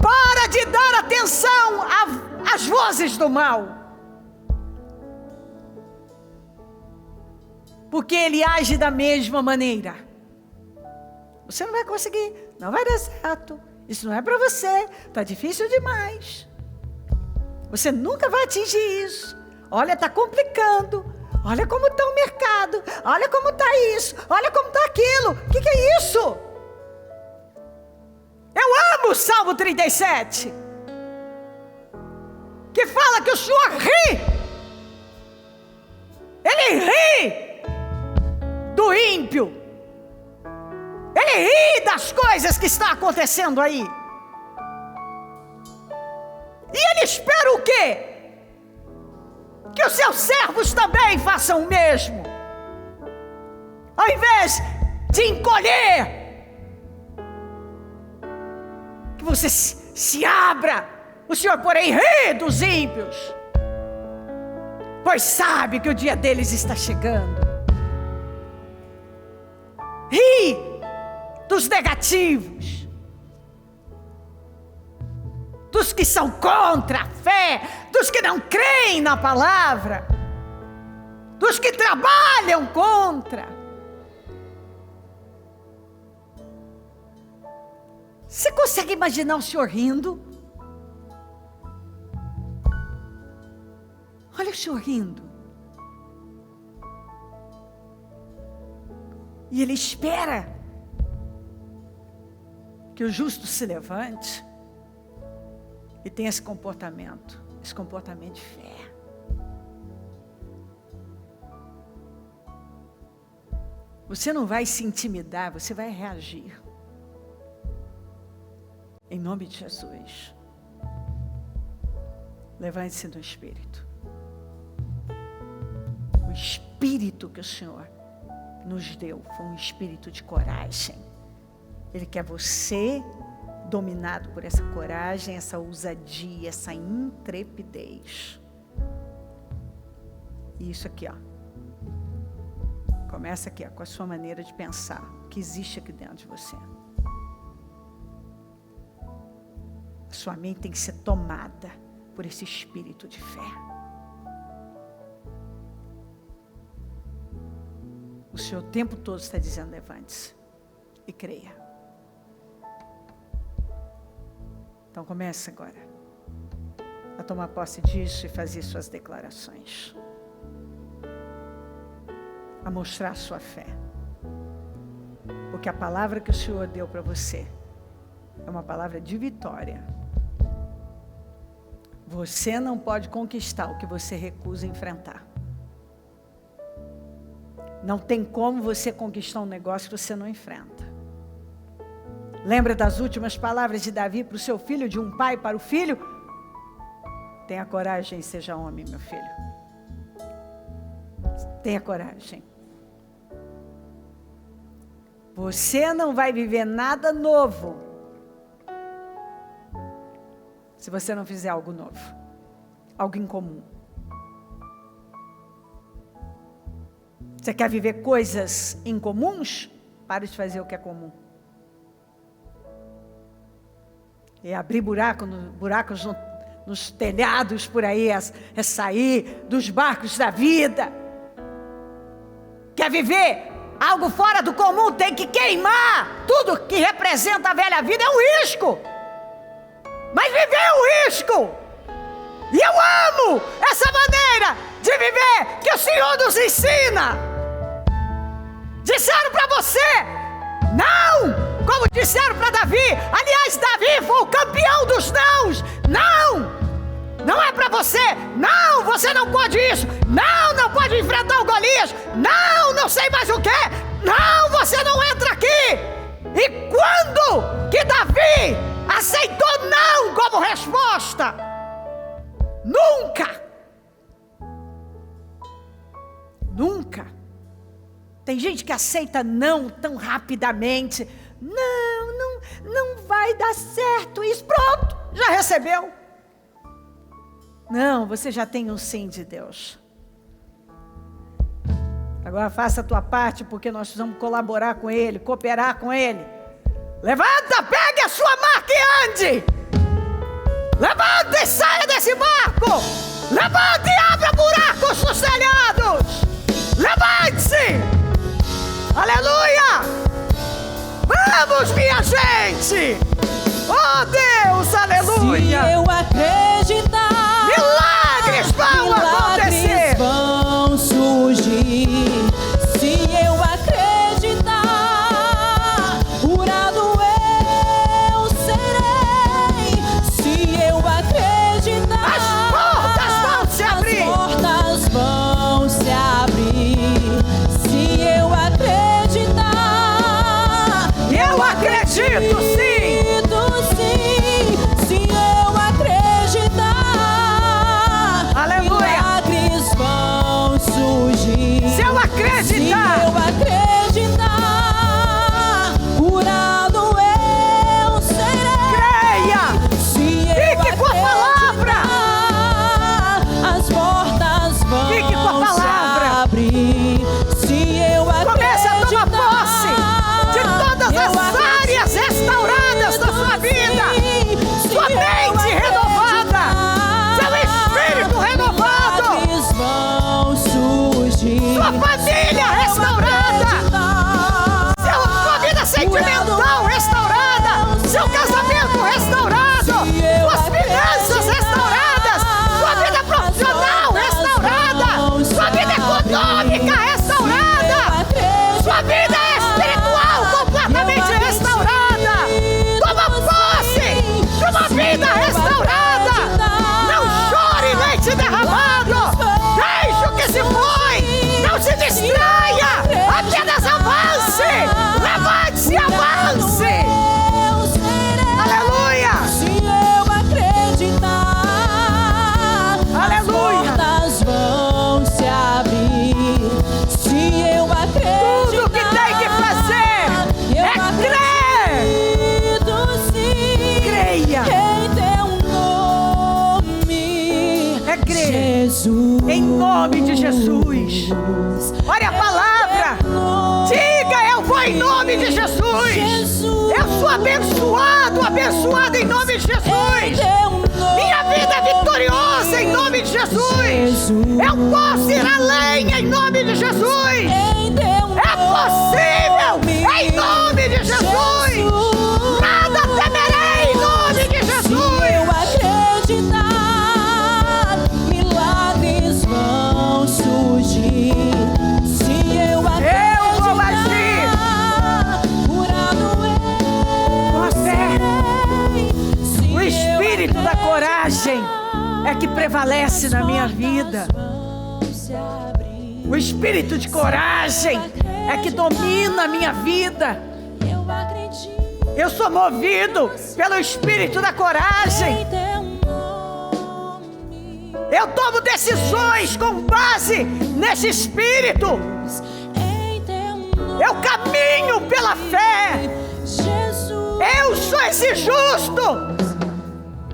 para de dar atenção às vozes do mal, porque ele age da mesma maneira. Você não vai conseguir, não vai dar certo. Isso não é para você, está difícil demais. Você nunca vai atingir isso. Olha, está complicando. Olha como está o mercado. Olha como está isso. Olha como está aquilo. O que é isso? Eu amo o Salmo 37. Que fala que o Senhor ri ímpio. Ele ri das coisas que estão acontecendo aí. E ele espera o quê? Que os seus servos também façam o mesmo. Ao invés de encolher, que você se abra. O Senhor, porém, ri dos ímpios, pois sabe que o dia deles está chegando. Ri dos negativos, dos que são contra a fé, dos que não creem na palavra, dos que trabalham contra. Você consegue imaginar o Senhor rindo? Olha o Senhor rindo. E Ele espera que o justo se levante e tenha esse comportamento de fé. Você não vai se intimidar, você vai reagir. Em nome de Jesus. Levante-se no Espírito. O Espírito que o Senhor nos deu foi um espírito de coragem. Ele quer você dominado por essa coragem, essa ousadia, essa intrepidez. E isso aqui, ó. Começa aqui, ó, com a sua maneira de pensar, o que existe aqui dentro de você. A sua mente tem que ser tomada por esse espírito de fé. O Senhor o tempo todo está dizendo: levante-se e creia. Então comece agora a tomar posse disso e fazer suas declarações. A mostrar a sua fé. Porque a palavra que o Senhor deu para você é uma palavra de vitória. Você não pode conquistar o que você recusa enfrentar. Não tem como você conquistar um negócio que você não enfrenta. Lembra das últimas palavras de Davi para o seu filho, de um pai para o filho? Tenha coragem e seja homem, meu filho. Tenha coragem. Você não vai viver nada novo se você não fizer algo novo, algo incomum. Você quer viver coisas incomuns? Pare de fazer o que é comum. E abrir buracos nos telhados por aí, é sair dos barcos da vida. Quer viver algo fora do comum? Tem que queimar. Tudo que representa a velha vida é um risco. Mas viver é um risco. E eu amo essa maneira de viver que o Senhor nos ensina. Disseram para você, não, como disseram para Davi. Aliás, Davi foi o campeão dos nãos. Não, não é para você. Não, você não pode isso. Não, não pode enfrentar o Golias. Não, não sei mais o que. Não, você não entra aqui. E quando que Davi aceitou não como resposta? Nunca. Nunca. Tem gente que aceita não tão rapidamente. Não vai dar certo isso. Pronto, já recebeu. Não, você já tem um sim de Deus. Agora faça a tua parte, porque nós precisamos colaborar com Ele, cooperar com Ele. Levanta, pegue a sua marca e ande. Levanta e saia desse barco. Levanta e abra buracos nos telhados. Levante-se. Aleluia. Vamos, minha gente. Oh Deus, aleluia. Se eu acreditar, milagres vão acontecer. Vão surgir. Se eu acreditar, curado eu serei. Se eu acreditar, as portas vão se abrir. As portas vão se abrir. Se eu acreditar, Sua família restaurada. Sua vida sentimental restaurada. Seu casamento restaurado. Suas finanças restauradas. Sua vida profissional restaurada. Sua vida econômica restaurada. Sua vida espiritual completamente restaurada. Toma posse de uma vida restaurada. Não chore leite derramado. Deixe o que se foi. Não se distraia. Apenas avance. Levante-se e avance. Aleluia. Se eu acreditar, Aleluia. as portas vão se abrir. Se eu acreditar, Tudo que tem que fazer eu é crer. acredito sim. Creia. Em teu nome, É crer. Jesus. Em nome de Jesus. Olha a palavra. Diga, eu vou em nome de Jesus. Eu sou abençoado, abençoado em nome de Jesus. Minha vida é vitoriosa em nome de Jesus. Eu posso ir além em nome de Jesus. É possível em nome de Jesus. Nada temerei em nome de Jesus. Se eu acreditar, milagres vão surgir. Se eu vou agir. acreditar, curado Com a fé. eu serei. O espírito da coragem é que prevalece na minha vida. O espírito de coragem é que domina a minha vida. Eu acredito Eu sou movido pelo espírito da coragem. em teu nome. Eu tomo decisões com base nesse espírito. Em teu nome, Eu caminho pela fé. Jesus. Eu sou esse justo,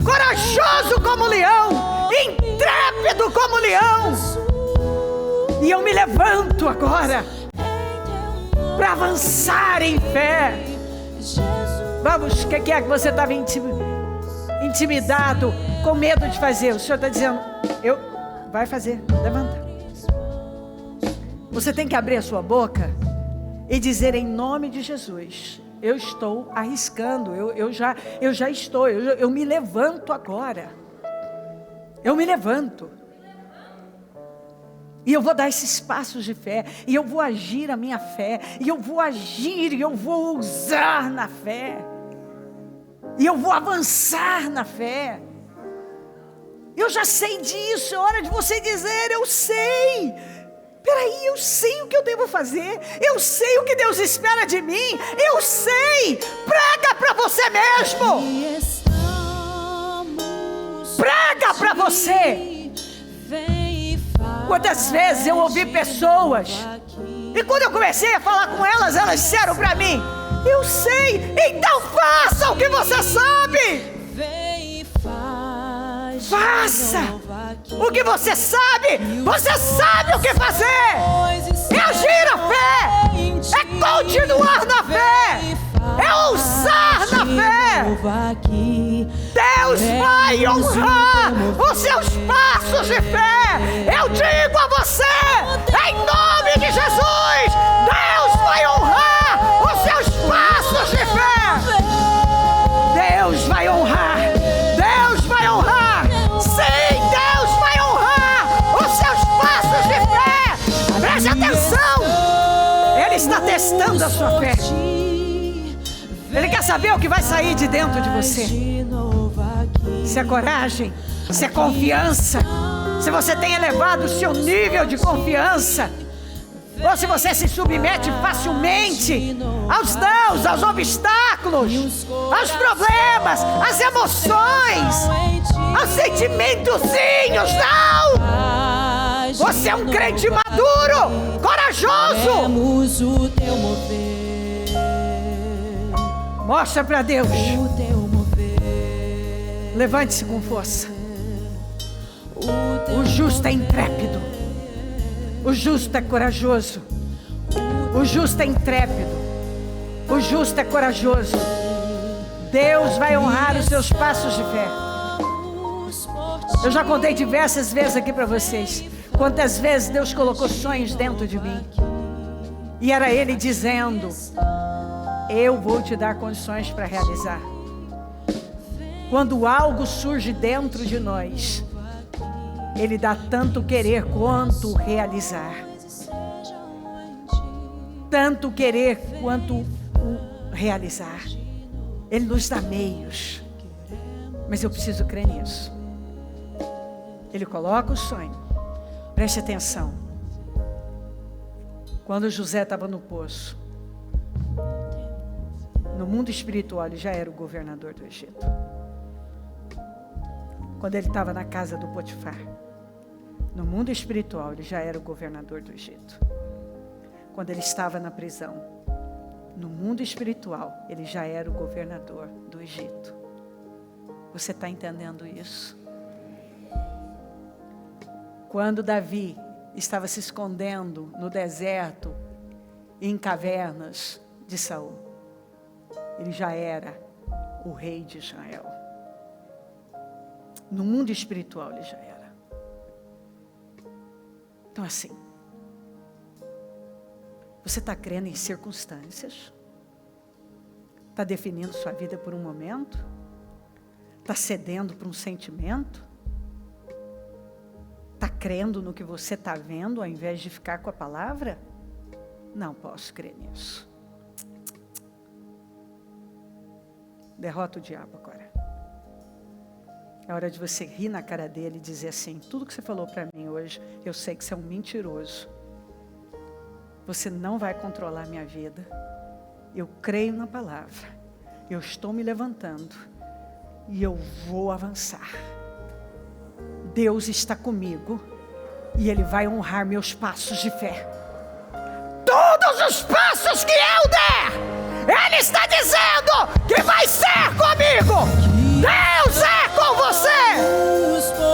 corajoso como leão, intrépido como leão. E eu me levanto agora para avançar em fé. Vamos, o que é que você estava intimidado, com medo de fazer? O Senhor está dizendo, vai fazer, levanta. Você tem que abrir a sua boca e dizer em nome de Jesus, eu estou arriscando, eu já estou, eu me levanto agora. Eu me levanto. E eu vou dar esses passos de fé, e eu vou agir a minha fé, e eu vou agir, e eu vou ousar na fé, e eu vou avançar na fé. Eu já sei disso, é hora de você dizer, eu sei. Peraí, eu sei o que eu devo fazer, eu sei o que Deus espera de mim, eu sei. Prega para você mesmo. Prega para você. Quantas vezes eu ouvi pessoas, e quando eu comecei a falar com elas, elas disseram para mim, eu sei, então faça o que você sabe. Faça o que você sabe o que fazer. É agir a fé, é continuar na fé, é ousar na fé. Deus vai honrar os seus passos de fé. Eu digo a você, em nome de Jesus, Deus vai honrar os seus passos de fé. Deus vai honrar, Deus vai honrar. Sim, Deus vai honrar os seus passos de fé. Preste atenção, Ele está testando a sua fé. Ele quer saber o que vai sair de dentro de você. Se é coragem, se é confiança, se você tem elevado o seu nível de confiança, ou se você se submete facilmente aos nãos, aos obstáculos, aos problemas, às emoções, aos sentimentozinhos. Não! Você é um crente maduro, corajoso. O teu mover, Mostra para Deus. o teu mover, Levante-se com força. o teu O justo é intrépido. O justo é corajoso. O justo é intrépido. O justo é corajoso. Deus vai honrar os seus passos de fé. Eu já contei diversas vezes aqui para vocês. Quantas vezes Deus colocou sonhos dentro de mim, e era Ele dizendo: eu vou te dar condições para realizar. Quando algo surge dentro de nós, Ele dá tanto querer quanto realizar. Tanto querer quanto o realizar. Ele nos dá meios. Mas eu preciso crer nisso. Ele coloca o sonho. Preste atenção. Quando José estava no poço, no mundo espiritual ele já era o governador do Egito. Quando ele estava na casa do Potifar, no mundo espiritual ele já era o governador do Egito. Quando ele estava na prisão, no mundo espiritual ele já era o governador do Egito. Você está entendendo isso? Quando Davi estava se escondendo no deserto, em cavernas de Saul, ele já era o rei de Israel. No mundo espiritual ele já era. Então assim, você está crendo em circunstâncias? Está definindo sua vida por um momento? Está cedendo para um sentimento? Está crendo no que você está vendo ao invés de ficar com a palavra? Não posso crer nisso. Derrota o diabo agora. É hora de você rir na cara dele e dizer assim: tudo que você falou para mim hoje, eu sei que você é um mentiroso. Você não vai controlar a minha vida. Eu creio na palavra. Eu estou me levantando. E eu vou avançar. Deus está comigo. E Ele vai honrar meus passos de fé. Todos os passos que eu der, Ele está dizendo que vai ser comigo. Deus é com você.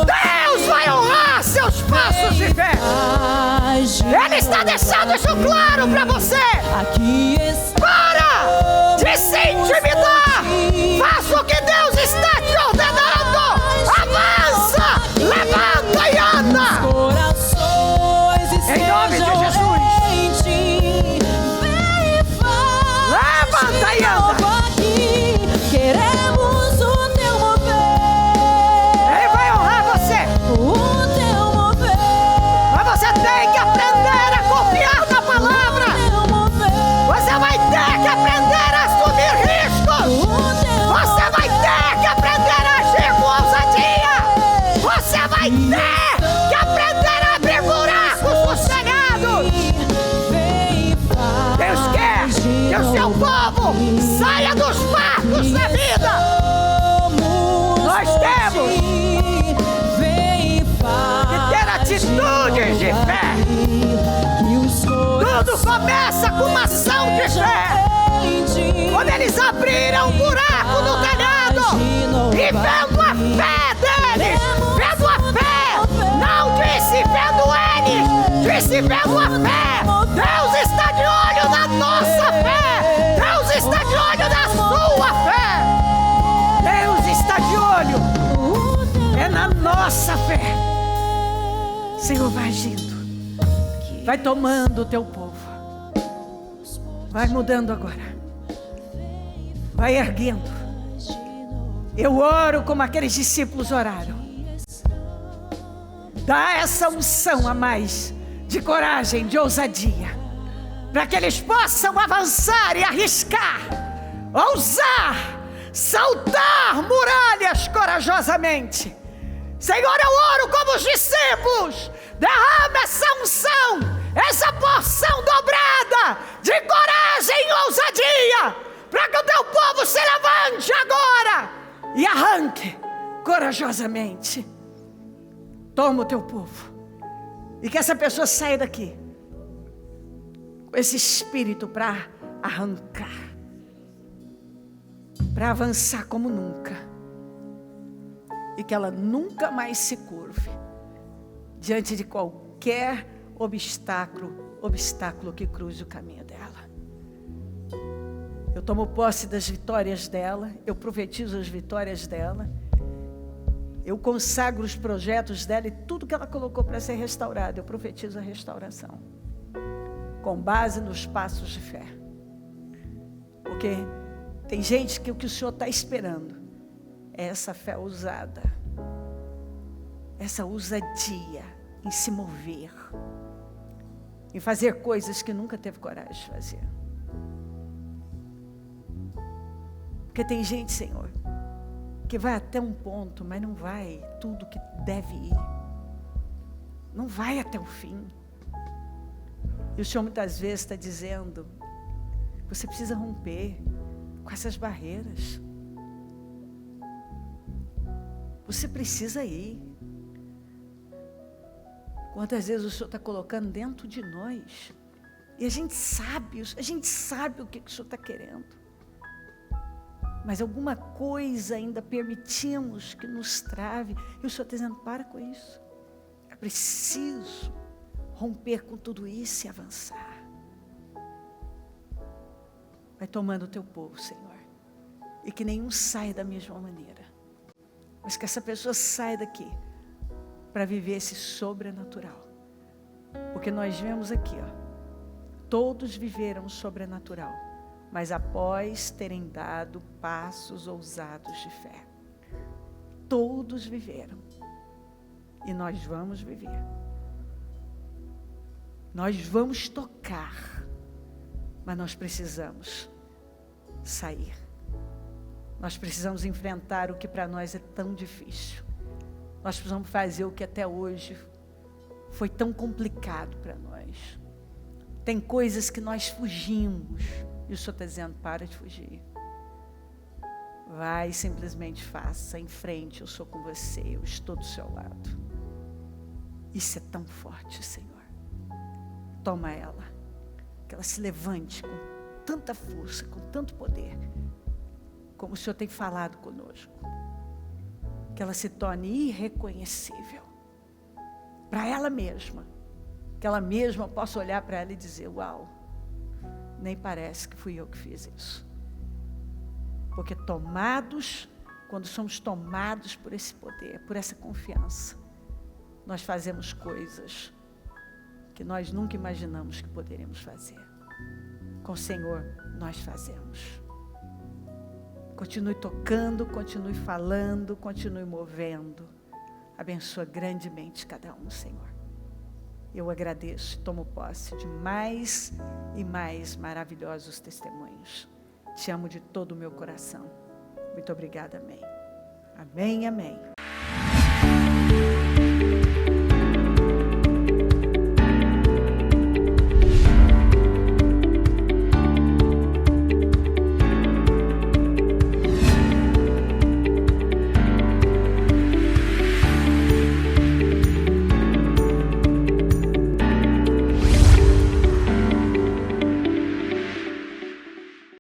Deus vai honrar seus passos de fé. Ele está deixando isso claro para você. Para de se intimidar. Faça o que Deus está te ordenando. Avança, levanta e anda. Em nome de Jesus. Levanta e anda. Queremos o teu mover. Ele vai honrar você. O teu mover. Mas você tem que aprender a confiar na palavra. Você vai ter que aprender a assumir riscos. Você vai ter que aprender a agir com ousadia. Você vai ter que aprender a abrir buracos sossegados. Deus quer que o seu povo saia dos barcos da vida. Nós temos que ter atitudes de fé. Tudo começa com uma ação de fé. Quando eles abriram um buraco no telhado e vendo a fé deles, vendo a fé, não disse vendo eles, disse vendo a fé. Deus está de olho na nossa fé. Deus está de olho na sua fé. Deus está de olho é na nossa fé. Senhor, vai agindo, vai tomando o teu povo, vai mudando agora, vai erguendo. Eu oro como aqueles discípulos oraram. Dá essa unção a mais de coragem, de ousadia, para que eles possam avançar e arriscar, ousar, saltar muralhas corajosamente. Senhor, eu oro como os discípulos. Derrama essa unção, essa porção dobrada de coragem e ousadia, para que o teu povo se levante agora e arranque corajosamente. Toma o teu povo e que essa pessoa saia daqui com esse espírito para arrancar, para avançar como nunca, e que ela nunca mais se curve diante de qualquer obstáculo que cruze o caminho dela. Eu tomo posse das vitórias dela, eu profetizo as vitórias dela, Eu consagro os projetos dela e tudo que ela colocou para ser restaurado. Eu profetizo a restauração. Com base nos passos de fé. Porque tem gente que o que o Senhor está esperando é essa fé ousada. Essa ousadia em se mover. Em fazer coisas que nunca teve coragem de fazer. Porque tem gente, Senhor, que vai até um ponto, mas não vai tudo que deve ir. Não vai até o fim. E o Senhor muitas vezes está dizendo, você precisa romper com essas barreiras. Você precisa ir. Quantas vezes o Senhor está colocando dentro de nós, e a gente sabe o que o Senhor está querendo. Mas alguma coisa ainda permitimos que nos trave, e o Senhor está dizendo, para com isso. É preciso romper com tudo isso e avançar. Vai tomando o teu povo, Senhor, e que nenhum saia da mesma maneira, mas que essa pessoa saia daqui para viver esse sobrenatural. Porque nós vemos aqui, todos viveram o sobrenatural, mas após terem dado passos ousados de fé. Todos viveram. E nós vamos viver. Nós vamos tocar, mas nós precisamos sair. Nós precisamos enfrentar o que para nós é tão difícil. Nós precisamos fazer o que até hoje foi tão complicado para nós. Tem coisas que nós fugimos. E o Senhor está dizendo, para de fugir. Vai, simplesmente faça, em frente, eu sou com você, eu estou do seu lado. Isso é tão forte, Senhor. Toma ela, que ela se levante com tanta força, com tanto poder, como o Senhor tem falado conosco. Que ela se torne irreconhecível para ela mesma, que ela mesma possa olhar para ela e dizer, uau, nem parece que fui eu que fiz isso. Porque quando somos tomados por esse poder, por essa confiança, nós fazemos coisas que nós nunca imaginamos que poderíamos fazer. Com o Senhor, nós fazemos. Continue tocando, continue falando, continue movendo. Abençoa grandemente cada um, Senhor. Eu agradeço e tomo posse de mais e mais maravilhosos testemunhos. Te amo de todo o meu coração. Muito obrigada, amém. Amém, amém.